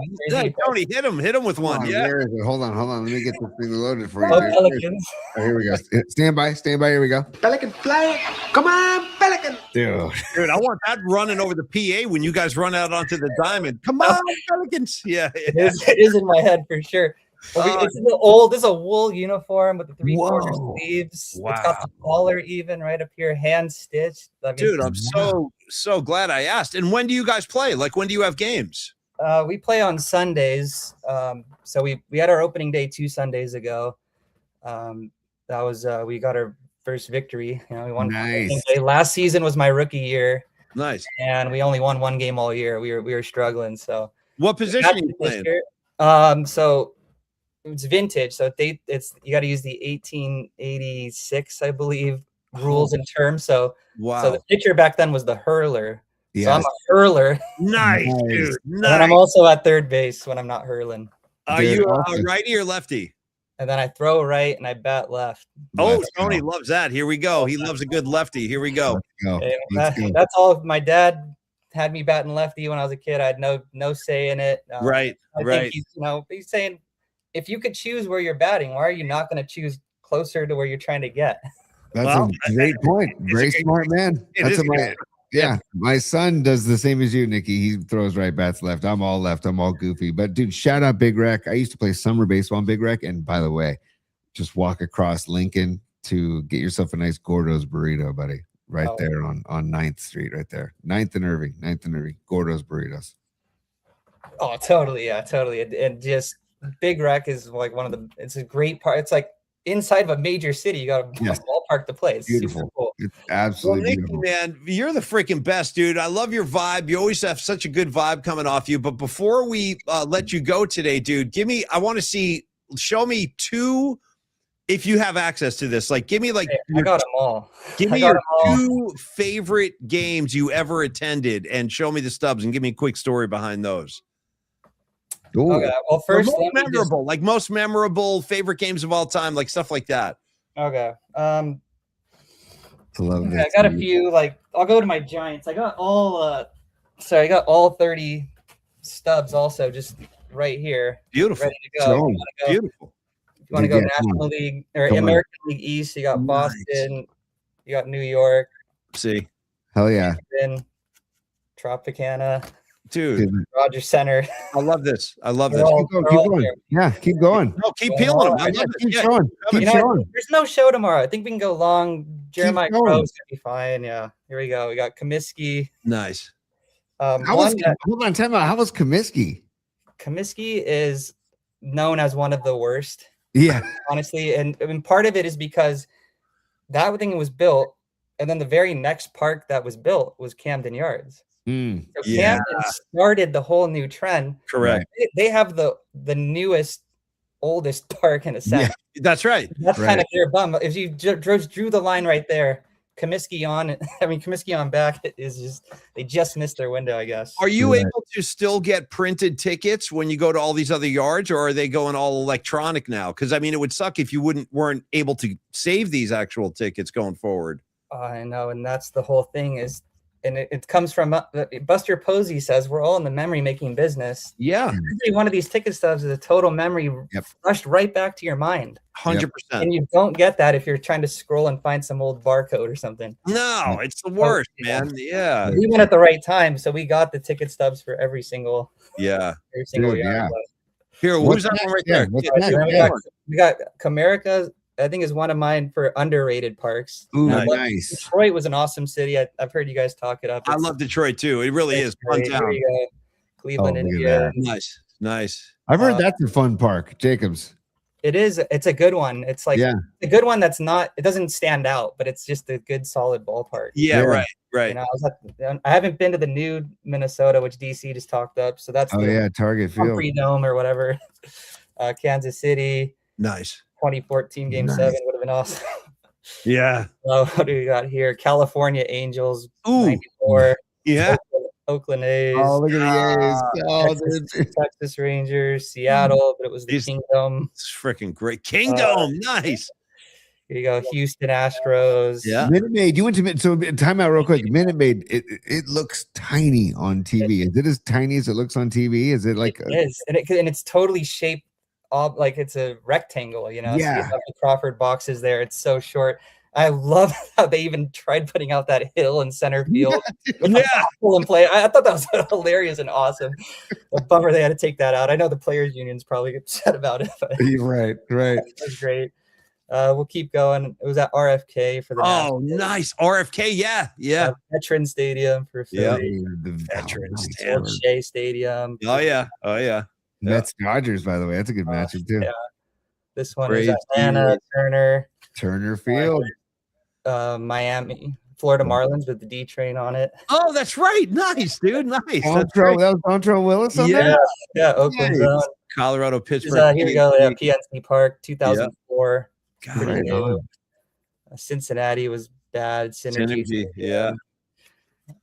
Tony, hit him with one. Yeah. Hold on. Let me get this thing loaded for you. Pelicans. Here we go. Stand by. Here we go. Pelican flag. Come on, Pelican. Dude, I want that running over the PA when you guys run out onto the diamond. Come on, Pelicans. Yeah. It is in my head for sure. This is a wool uniform with the 3/4 sleeves. Wow. It's got the collar even right up here, hand stitched. Dude, I'm so glad I asked. And when do you guys play? Like, when do you have games? We play on Sundays. So we had our opening day 2 Sundays ago. That was we got our first victory. We won. Nice. Last season was my rookie year. Nice. And we only won 1 game all year. We were struggling. So what position are you playing? So it's vintage. So you got to use the 1886, I believe, rules and terms. So So the pitcher back then was the hurler. Yes. So I'm a hurler. Nice, dude. Nice. And I'm also at third base when I'm not hurling. Are you a righty or lefty? And then I throw right and I bat left. Oh, Tony loves that. Here we go. He loves a good lefty. Here we go. That's all. My dad had me batting lefty when I was a kid. I had no say in it. Right. I think he's saying, if you could choose where you're batting, why are you not going to choose closer to where you're trying to get? That's a great point. Very smart man. My son does the same as you, Nikki. He throws right, bats left. I'm all left. I'm all goofy. But dude, shout out Big Rec. I used to play summer baseball in Big Rec. And by the way, just walk across Lincoln to get yourself a nice Gordo's burrito, buddy. Right there on 9th Street, right there. 9th and Irving. Gordo's burritos. Oh, totally. Yeah, totally. And just Big Rec is like it's a great part. It's like inside of a major city. You got a ballpark to play. It's beautiful. Super cool. It's absolutely beautiful. Man, you're the freaking best, dude. I love your vibe. You always have such a good vibe coming off you. But before we let you go today, dude, I want to show me 2 if you have access to this, like, give me like I got them all. Give me your 2 favorite games you ever attended, and show me the stubs, and give me a quick story behind those. Okay. Well, first, most memorable favorite games of all time, like stuff like that. Okay. I got a few. Like, I'll go to my Giants. I got all. I got all 30 stubs. Also, just right here. Beautiful. Ready to go. Beautiful. If you want to go National League or American League East, you got Boston. You got New York. See. Hell yeah. Tropicana. Dude. Rogers Center. I love this. I love this. Keep going. Yeah, keep going. No, keep peeling them. I love this. Keep showing. Keep showing. There's no show tomorrow. I think we can go long. Jeremiah Crow's going to be fine. Yeah. Here we go. We got Comiskey. Nice. Hold on, time out. How was Comiskey? Comiskey is known as one of the worst. Yeah. Honestly. And part of it is because that thing was built, and then the very next park that was built was Camden Yards. So Camden started the whole new trend. Correct. They have the newest, oldest park in a sense. Yeah, that's right. That's kind of their bum. If you drew the line right there, Comiskey on back is just, they just missed their window, I guess. Are you able to still get printed tickets when you go to all these other yards, or are they going all electronic now? Because I mean, it would suck if you weren't able to save these actual tickets going forward. I know, and that's the whole thing is. And it comes from Buster Posey says we're all in the memory making business. Yeah. Every one of these ticket stubs is a total memory flushed right back to your mind. 100%. And you don't get that if you're trying to scroll and find some old barcode or something. No, it's the worst, man. Yeah. We went at the right time, so we got the ticket stubs for every single yard. Here, who's that one right there? We got Comerica. I think is one of mine for underrated parks. Ooh, nice. Detroit was an awesome city. I've heard you guys talk it up. I love Detroit too. It really is fun town. Cleveland, India. Nice. I've heard that's a fun park, Jacobs. It is. It's a good one. It's like a good one that's not. It doesn't stand out, but it's just a good, solid ballpark. Yeah, right. You know, I haven't been to the new Minnesota, which DC just talked up. So that's Target Field, Dome or whatever. Kansas City. Nice. 2014 Game 7 would have been awesome. Yeah. What do we got here? California Angels. 94. Yeah. Oakland A's. Oh, look at the A's. Texas Rangers. Seattle, but it was the Kingdom. It's freaking great. Kingdom. Nice. Here you go. Houston Astros. Yeah. Minute Maid. You went to time out real quick. Minute Maid. It looks tiny on TV. Is it as tiny as it looks on TV? Is it like? It is, and it's totally shaped. Like it's a rectangle, you know. Yeah. So you have the Crawford boxes there. It's so short. I love how they even tried putting out that hill in center field. And play. I thought that was hilarious and awesome. A bummer they had to take that out. I know the players' union's probably upset about it. But right. That was great. We'll keep going. It was at RFK for the. Oh, nice RFK. Yeah. Veteran Stadium for Philly. Yeah. The Veterans Shea Stadium. Oh yeah. Mets Dodgers, by the way, that's a good matchup too. Yeah. This one is Atlanta, Turner Field, Miami, Florida Marlins with the D train on it. Oh, that's right. Nice, dude. Nice. That was Dontrell Willis on there. Yeah. Oakland Zone. Colorado, Pittsburgh. Here we go. PNC Park, 2004. God, Cincinnati was bad. Synergy. Yeah.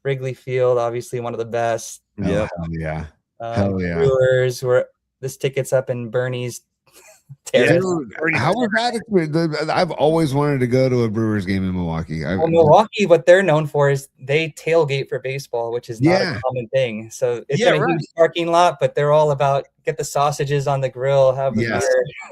Wrigley Field, obviously one of the best. Yeah. Hell yeah. Brewers this ticket's up in Bernie's Dude, how was that? I've always wanted to go to a Brewers game in Milwaukee. Milwaukee, what they're known for is they tailgate for baseball, which is not a common thing. So it's a huge parking lot, but they're all about get the sausages on the grill, have a beer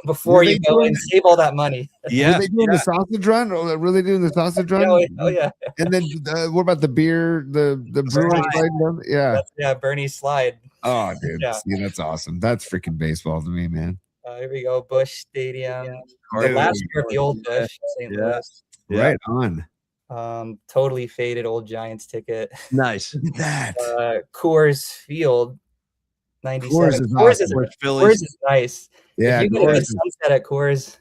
before you go and save all that money. Yeah. Were they doing the sausage run? Or really doing the sausage run? Oh yeah. And then what about the beer? The Brewers slide? Yeah. Bernie's slide. Oh, dude. See, that's awesome. That's freaking baseball to me, man. Here we go, Busch Stadium. The last year of the old Busch, St. Louis. Right on. Totally faded old Giants ticket. Nice. Look at that. Coors Field, 97. Coors is nice. Yeah, if you get a sunset at Coors.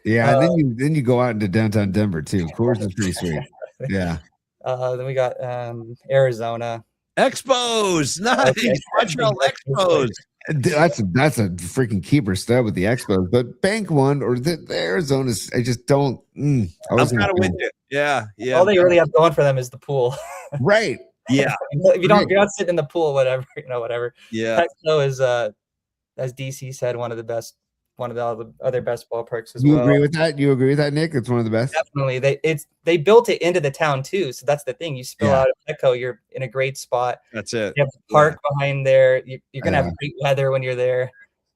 Yeah, and then you go out into downtown Denver too. Coors is pretty sweet. Yeah. Then we got Arizona. Expos. Nice. Montreal Expos. That's a freaking keeper stud with the Expos, but Bank One or the Arizona's, I just don't. I'm kind of with you. Yeah, yeah. All they really have going for them is the pool. Right. Yeah. if you're not sitting in the pool, whatever, whatever. Yeah. Petco is, as DC said, one of the other best ballparks as You well. agree with that? You agree with that, Nick? It's one of the best. Definitely. They built it into the town too, so that's the thing. You spill out of Petco, you're in a great spot. That's it. You have a park behind there. You're gonna have great weather when you're there.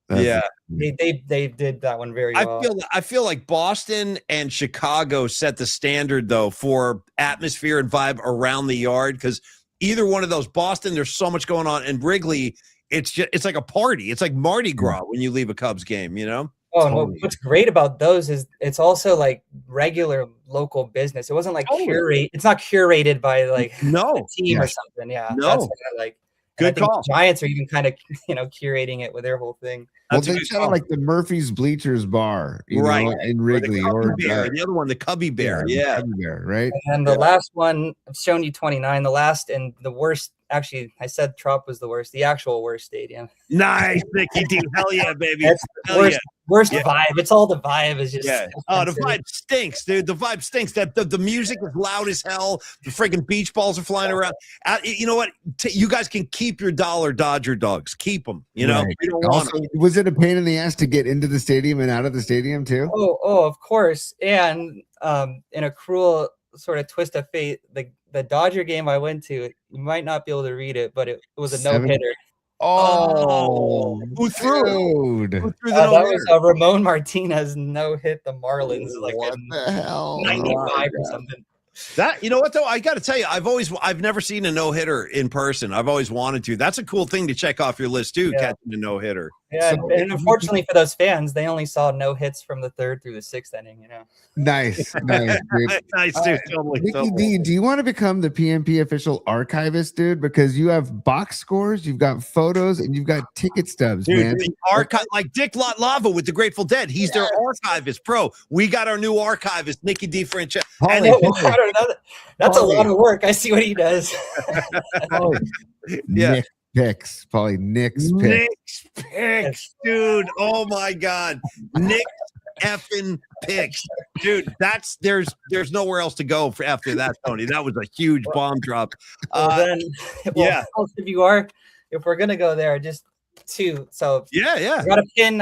Yeah. They did that one very well. I feel like Boston and Chicago set the standard though for atmosphere and vibe around the yard, because either one of those, Boston, there's so much going on, and Wrigley, it's like a party. It's like Mardi Gras when you leave a Cubs game, you know? Oh, and what's great about those is it's also like regular local business. It wasn't like it's not curated by like a team or something. Yeah. No. That's what I like. Good call. The Giants are even kind of, curating it with their whole thing. Well, they sound like the Murphy's Bleachers Bar, you know, in Wrigley, or the other one, the Cubby Bear. Yeah. Cubby Bear, right? And the last one, I've shown you 29. The last and the worst. Actually, I said Trop was the worst. The actual worst stadium. Nice, Nicky D. Hell yeah, baby. That's the worst vibe. It's all the vibe is just. Oh, the vibe stinks, dude. The vibe stinks. That the music is loud as hell. The freaking beach balls are flying around. You know what? You guys can keep your dollar Dodger dogs. Keep them. You know. You don't want them. Was it a pain in the ass to get into the stadium and out of the stadium too? Oh, of course. And in a cruel sort of twist of fate, the Dodger game I went to, you might not be able to read it, but it was a no-hitter. Oh, who threw it? Dude. That was Ramon Martinez no-hit the Marlins What the hell? 95 or something. That, you know what though, I got to tell you, I've never seen a no hitter in person. I've always wanted to. That's a cool thing to check off your list too, catching a no hitter. Yeah, and unfortunately for those fans, they only saw no hits from the 3rd through the 6th inning. Nice, nice, dude. Nice, dude. Totally. Nicky D, do you want to become the PMP official archivist, dude? Because you have box scores, you've got photos, and you've got ticket stubs, dude, man. Like Dick Lava with the Grateful Dead. He's their archivist, bro. We got our new archivist, Nicky D. Francesco. That's a lot of work. I see what he does. Nick picks, Paulie. Nick's picks, dude. Oh my God, Nick effing picks, dude. There's nowhere else to go for after that, Tony. That was a huge bomb drop. If we're gonna go there, just two. So yeah. I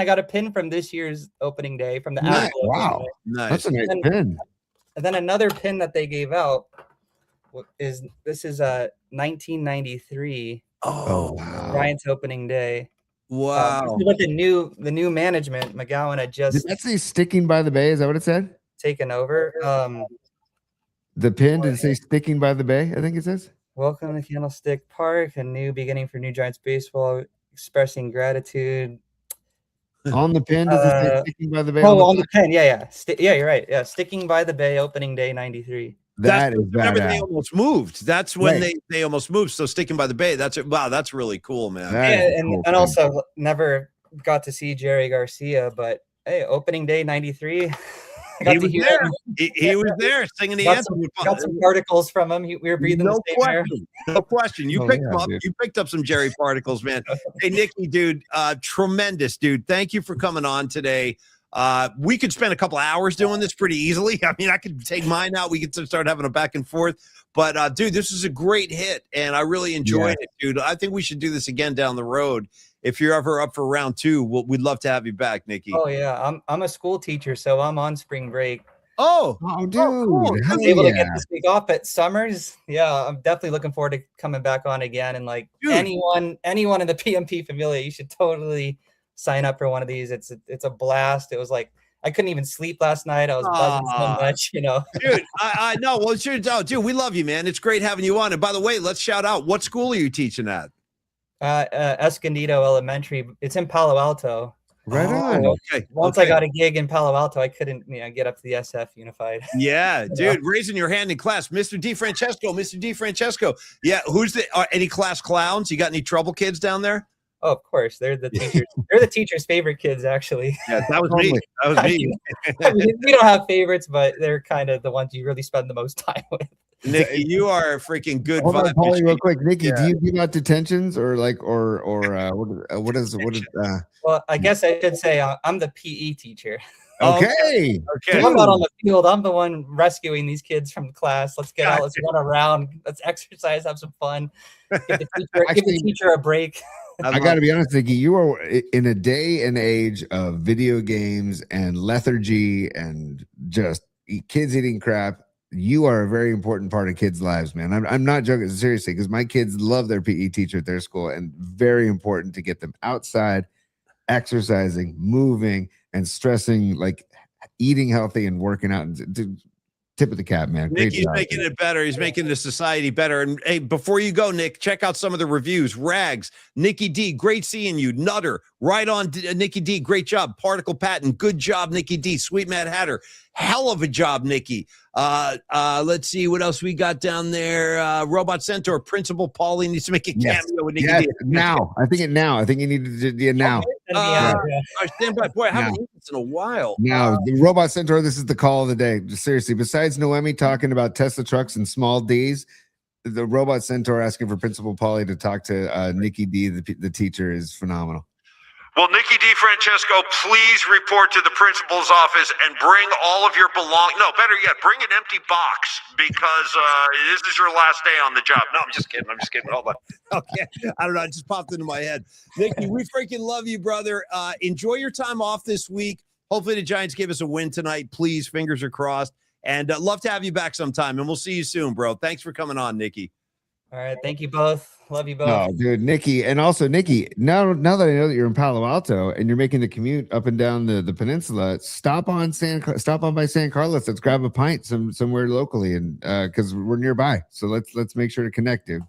got a pin from this year's opening day from the nice. Apple. Wow, nice. That's a nice pin. And then another pin that they gave out is 1993. Oh wow! Giants opening day. Wow! With the new management, McGowan had just. Did that say "sticking by the bay"? Is that what it said? Taken over. The pin did it say "sticking by the bay"? I think it says. Welcome to Candlestick Park, a new beginning for New Giants baseball. Expressing gratitude. On the pin, does it say "sticking by the bay"? On the pin, yeah. You're right. Yeah, "Sticking by the Bay" opening day '93. Whenever they almost moved. That's when they almost moved. So "Sticking by the Bay." That's it. Wow, that's really cool, man. And also never got to see Jerry Garcia, but hey, opening day '93. He was there. He was there singing the anthem. Got some particles from him. We were breathing the same air. No question. You picked him up. Dude. You picked up some Jerry particles, man. Hey, Nicky, dude, tremendous, dude. Thank you for coming on today. We could spend a couple hours doing this pretty easily. I mean, I could take mine out. We could start having a back and forth. But, dude, this is a great hit, and I really enjoyed it, dude. I think we should do this again down the road. If you're ever up for round 2, we'd love to have you back, Nicky. Oh, yeah. I'm a school teacher, so I'm on spring break. Oh, dude. Cool. I was able to get this week off at Summers. Yeah, I'm definitely looking forward to coming back on again. And, like, anyone in the PMP familia, you should totally sign up for one of these. It's a blast. It was like I couldn't even sleep last night. I was buzzing so much, Dude, I know. Well, sure, dude, we love you, man. It's great having you on. And by the way, let's shout out, what school are you teaching at? Escondido Elementary. It's in Palo Alto. Right on. Okay. Once I got a gig in Palo Alto, I couldn't get up to the SF Unified. Yeah, dude, raising your hand in class. Mr. DeFrancesco. Yeah, who's any class clowns? You got any trouble kids down there? Oh, of course. They're the teachers. They're the teachers' favorite kids, actually. Yeah, that was me. I mean, we don't have favorites, but they're kind of the ones you really spend the most time with. Nikki, you are a freaking good Hold on, vibe Paulie, machine. real quick. Nikki, Yeah. do you give out detentions or like what is Well, I guess I should say I'm the PE teacher. okay. Okay. I'm out on the field. I'm the one rescuing these kids from class. Let's get out. Let's run around. Let's exercise. Have some fun. Give the teacher a break. I got to be honest, Nikki. You are in a day and age of video games and lethargy and just kids eating crap. You are a very important part of kids' lives, man. I'm not joking, seriously, because my kids love their PE teacher at their school, and very important to get them outside, exercising, moving, and stressing, like eating healthy and working out. And tip of the cap, man. Nicky's making it better. He's making the society better. And hey, before you go, Nick, check out some of the reviews. Rags, Nikki D, great seeing you. Nutter, right on, Nikki D, great job. Particle Patent, good job, Nikki D. Sweet Mad Hatter, hell of a job, Nikki. Let's see what else we got down there. Robot Centaur, Principal Paulie needs to make a cameo with Nikki D. Now. I think you need to do it now. Stand by. Boy, I haven't eaten this in a while. Now, the Robot Centaur, this is the call of the day. Seriously, besides Noemi talking about Tesla trucks and small Ds, the Robot Centaur asking for Principal Paulie to talk to Nikki D, the teacher, is phenomenal. Well, Nikki DiFrancesco, please report to the principal's office and bring all of your No, better yet, bring an empty box because this is your last day on the job. No, I'm just kidding. Hold on. Okay. I don't know. It just popped into my head. Nikki, we freaking love you, brother. Enjoy your time off this week. Hopefully the Giants give us a win tonight. Please, fingers are crossed. And love to have you back sometime. And we'll see you soon, bro. Thanks for coming on, Nikki. All right. Thank you both. Love you both. Oh, dude, Nikki. And also, Nikki, now that I know that you're in Palo Alto and you're making the commute up and down the peninsula, stop on by San Carlos. Let's grab a pint somewhere locally, and because we're nearby. So let's make sure to connect, dude.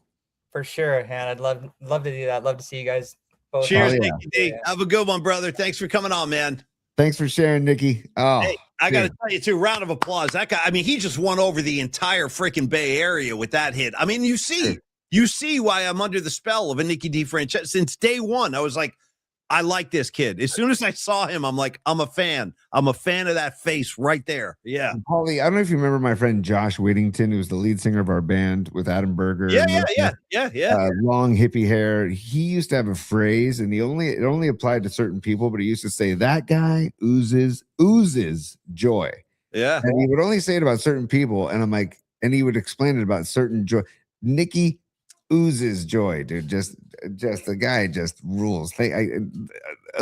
For sure, man. I'd love to do that. Love to see you guys both. Cheers, Nikki D. Have a good one, brother. Thanks for coming on, man. Thanks for sharing, Nikki. Oh, hey, I got to tell you, too, round of applause. That guy, I mean, he just won over the entire freaking Bay Area with that hit. I mean, you see why I'm under the spell of a Nikki DiFrancesco. Since day one, I was like, I like this kid. As soon as I saw him, I'm like, I'm a fan. I'm a fan of that face right there. Yeah. Paulie, I don't know if you remember my friend Josh Whittington, who was the lead singer of our band with Adam Berger. Yeah. Long hippie hair. He used to have a phrase, and it only applied to certain people, but he used to say, that guy oozes joy. Yeah. And he would only say it about certain people. And I'm like, and he would explain it about certain joy. Nikki oozes joy, dude. Just the guy just rules. The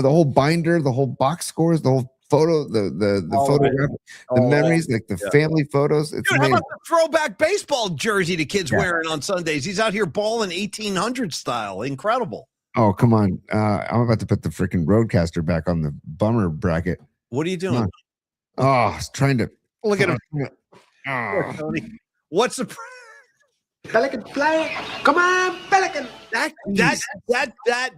whole binder, the whole box scores, the whole photo, the photograph, the memories, like the family photos. It's dude, how about the throwback baseball jersey the kids wearing on Sundays? He's out here balling 1800 style. Incredible. Oh, come on. I'm about to put the freaking Roadcaster back on the bummer bracket. What are you doing? Oh, I was trying to look at him. Oh. What's the Pelican fly. Come on, Pelican. That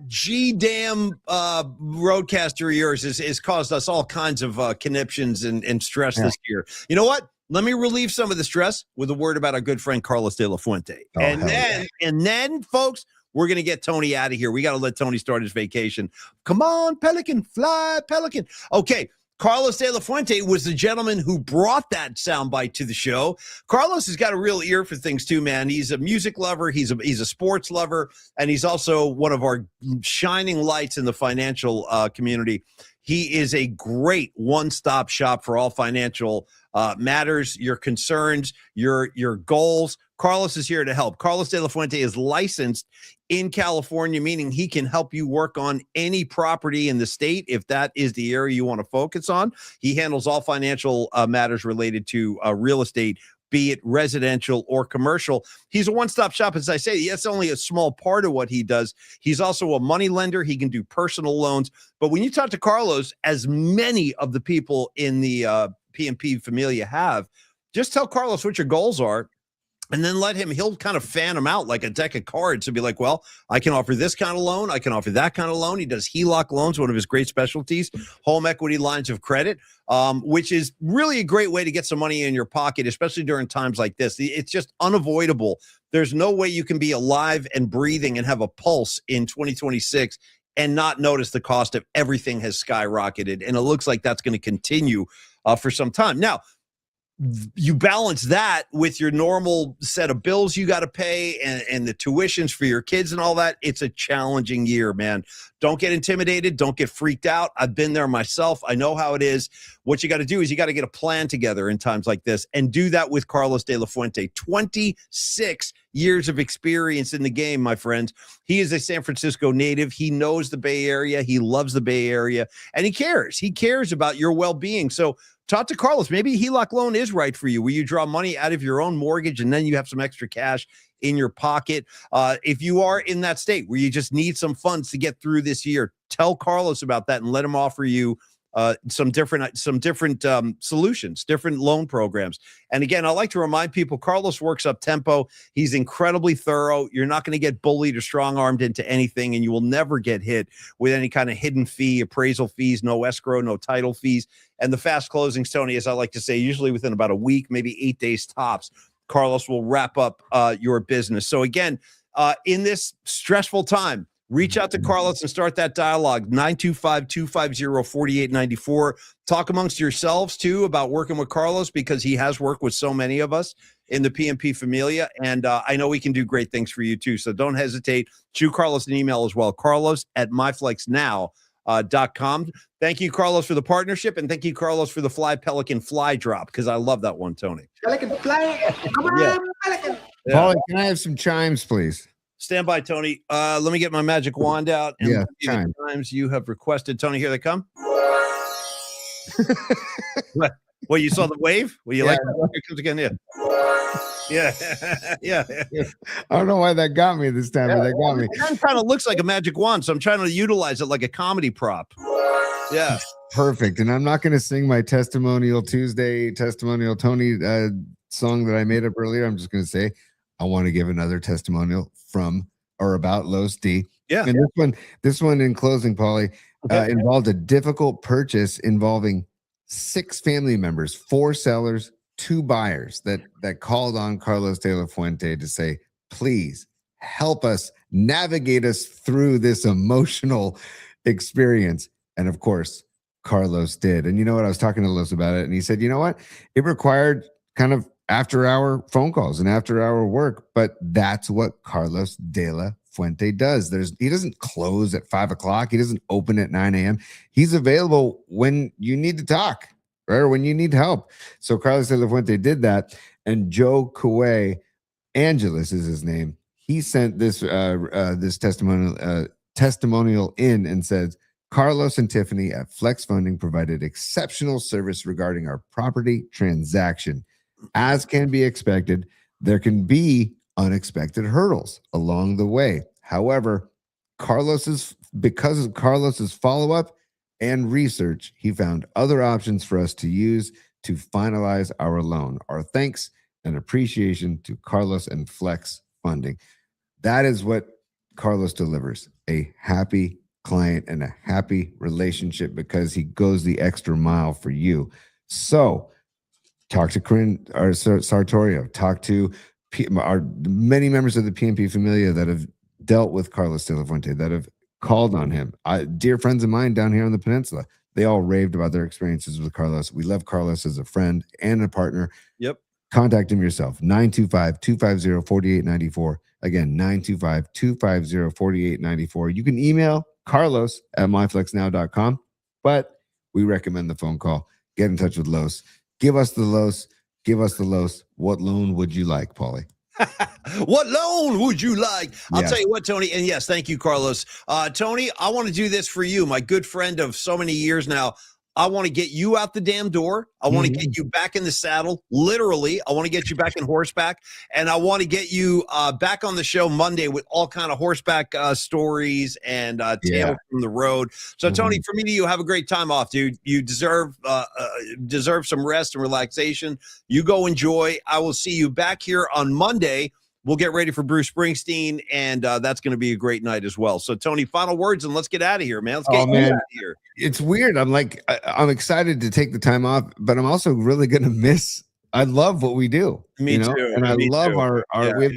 G-damn Roadcaster of yours has caused us all kinds of conniptions and stress this year. You know what? Let me relieve some of the stress with a word about our good friend Carlos De La Fuente. And then, folks, we're going to get Tony out of here. We got to let Tony start his vacation. Come on, Pelican, fly, Pelican. Okay. Carlos De La Fuente was the gentleman who brought that soundbite to the show. Carlos has got a real ear for things too, man. He's a music lover. He's a sports lover, and he's also one of our shining lights in the financial community. He is a great one-stop shop for all financial matters, your concerns, your goals. Carlos is here to help. Carlos De La Fuente is licensed in California, meaning he can help you work on any property in the state if that is the area you want to focus on. He handles all financial matters related to real estate, be it residential or commercial. He's a one-stop shop, as I say. That's only a small part of what he does. He's also a money lender. He can do personal loans. But when you talk to Carlos, as many of the people in the PMP familia have, just tell Carlos what your goals are. And then he'll kind of fan them out like a deck of cards and be like, well, I can offer this kind of loan. I can offer that kind of loan. He does HELOC loans, one of his great specialties, home equity lines of credit, which is really a great way to get some money in your pocket, especially during times like this. It's just unavoidable. There's no way you can be alive and breathing and have a pulse in 2026 and not notice the cost of everything has skyrocketed. And it looks like that's going to continue for some time. Now, you balance that with your normal set of bills you got to pay and the tuitions for your kids and all that. It's a challenging year, man. Don't get intimidated. Don't get freaked out. I've been there myself. I know how it is. What you got to do is you got to get a plan together in times like this, and do that with Carlos De La Fuente. 26 years of experience in the game, my friends. He is a San Francisco native. He knows the Bay Area. He loves the Bay Area, and he cares. He cares about your well-being. So talk to Carlos. Maybe HELOC loan is right for you, where you draw money out of your own mortgage and then you have some extra cash in your pocket. If you are in that state where you just need some funds to get through this year, tell Carlos about that and let him offer you some different solutions, different loan programs. And again, I like to remind people, Carlos works up tempo. He's incredibly thorough. You're not going to get bullied or strong-armed into anything, and you will never get hit with any kind of hidden fee, appraisal fees, no escrow, no title fees. And the fast closings, Tony, as I like to say, usually within about a week, maybe 8 days tops, Carlos will wrap up your business. So again, in this stressful time, reach out to Carlos and start that dialogue. 925-250-4894. Talk amongst yourselves, too, about working with Carlos, because he has worked with so many of us in the PMP Familia. And I know he can do great things for you, too. So don't hesitate. Shoot Carlos an email as well. Carlos@myflexnow.com. Thank you, Carlos, for the partnership. And thank you, Carlos, for the Fly Pelican fly drop, because I love that one, Tony. Pelican fly. Come on, Pelican. Paulie, can I have some chimes, please? Stand by, Tony. Let me get my magic wand out. And Yeah, the times you have requested. Tony, here they come. Well, you saw the wave? Well, you like that? Here it comes again. Yeah. Yeah. I don't know why that got me this time, but that got me. It kind of looks like a magic wand, so I'm trying to utilize it like a comedy prop. Yeah. Perfect. And I'm not going to sing my Testimonial Tuesday, Testimonial Tony song that I made up earlier. I'm just going to say, I want to give another testimonial from or about Los D. Yeah. And this one in closing, Paulie, involved a difficult purchase involving 6 family members, 4 sellers, 2 buyers that called on Carlos De La Fuente to say, please help us navigate us through this emotional experience. And of course, Carlos did. And you know what? I was talking to Los about it, and he said, you know what? It required kind of after-hour phone calls and after-hour work, but that's what Carlos De La Fuente does. He doesn't close at 5 o'clock. He doesn't open at 9 a.m. He's available when you need to talk, right? Or when you need help. So Carlos De La Fuente did that, and Joe Coué, Angeles is his name. He sent this testimonial in and said, Carlos and Tiffany at Flex Funding provided exceptional service regarding our property transaction. As can be expected, there can be unexpected hurdles along the way. However, because of Carlos's follow-up and research, he found other options for us to use to finalize our loan. Our thanks and appreciation to Carlos and Flex Funding. That is what Carlos delivers, a happy client and a happy relationship, because he goes the extra mile for you. So talk to Corinne or Sartorio, talk to our many members of the PMP Familia that have dealt with Carlos De La Fuente, that have called on him. Dear friends of mine down here on the peninsula, they all raved about their experiences with Carlos. We love Carlos as a friend and a partner. Yep. Contact him yourself, 925-250-4894. Again, 925-250-4894. You can email Carlos@myflexnow.com, but we recommend the phone call. Get in touch with Los. Give us the Los. Give us the Los. What loan would you like, Paulie? What loan would you like? I'll Yes. tell you what, Tony. And yes, thank you, Carlos. Tony, I want to do this for you, my good friend of so many years now. I want to get you out the damn door. I want to get you back in the saddle. Literally, I want to get you back in horseback. And I want to get you back on the show Monday with all kind of horseback stories and tales from the road. So, Tony, from me to you, have a great time off, dude. You deserve some rest and relaxation. You go enjoy. I will see you back here on Monday. We'll get ready for Bruce Springsteen, and that's going to be a great night as well. So, Tony, final words, and let's get out of here, man. Let's get you out of here. It's weird. I'm excited to take the time off, but I'm also really going to miss. I love what we do. Me too. And I love too. our we have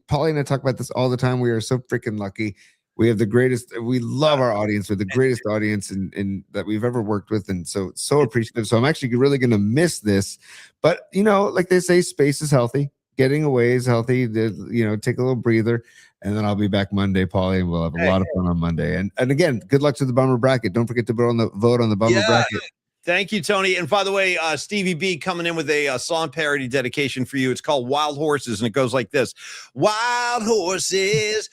Paulie and I talk about this all the time. We are so freaking lucky. We have the greatest. We love our audience. We're the greatest audience in that we've ever worked with, and so appreciative. So I'm actually really going to miss this. But like they say, space is healthy. Getting away is healthy. Take a little breather, and then I'll be back Monday, Paulie, and we'll have a lot of fun on Monday. And again, good luck to the Bummer Bracket. Don't forget to vote on the Bummer Bracket. Thank you, Tony. And by the way, Stevie B coming in with a song parody dedication for you. It's called Wild Horses, and it goes like this: Wild horses.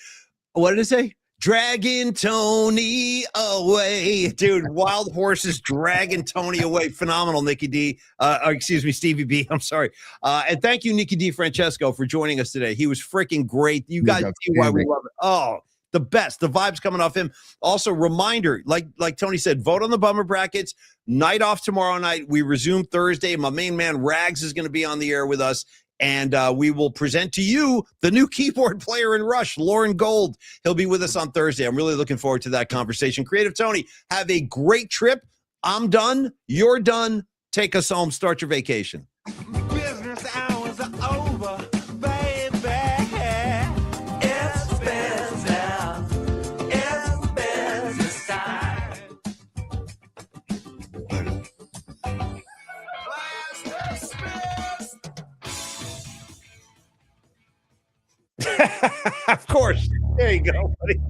What did it say? Dragging Tony away. Dude, Wild Horses dragging Tony away. Phenomenal, Nikki D. Stevie B. I'm sorry. And thank you, Nikki D. Francesco, for joining us today. He was freaking great. You guys see why we love it. Oh, the best. The vibes coming off him. Also, reminder, like Tony said, vote on the Bummer Brackets. Night off tomorrow night. We resume Thursday. My main man, Rags, is going to be on the air with us. And we will present to you the new keyboard player in Rush, Lauren Gold. He'll be with us on Thursday. I'm really looking forward to that conversation. Creative Tony, have a great trip. I'm done. You're done. Take us home. Start your vacation. Business hours are over, baby. It's business. It's business time. Of course. There you go, buddy.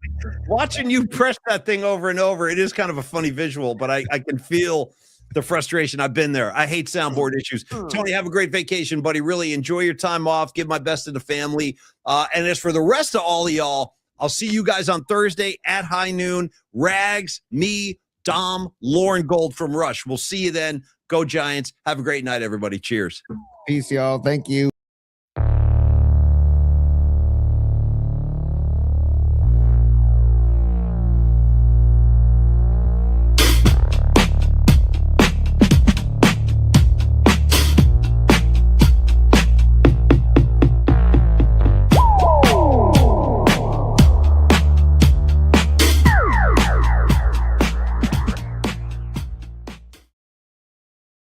Watching you press that thing over and over, it is kind of a funny visual, but I can feel the frustration. I've been there. I hate soundboard issues. Tony, have a great vacation, buddy. Really enjoy your time off. Give my best to the family. And as for the rest of all of y'all, I'll see you guys on Thursday at high noon. Rags, me, Dom, Lauren Gold from Rush. We'll see you then. Go Giants. Have a great night, everybody. Cheers. Peace, y'all. Thank you.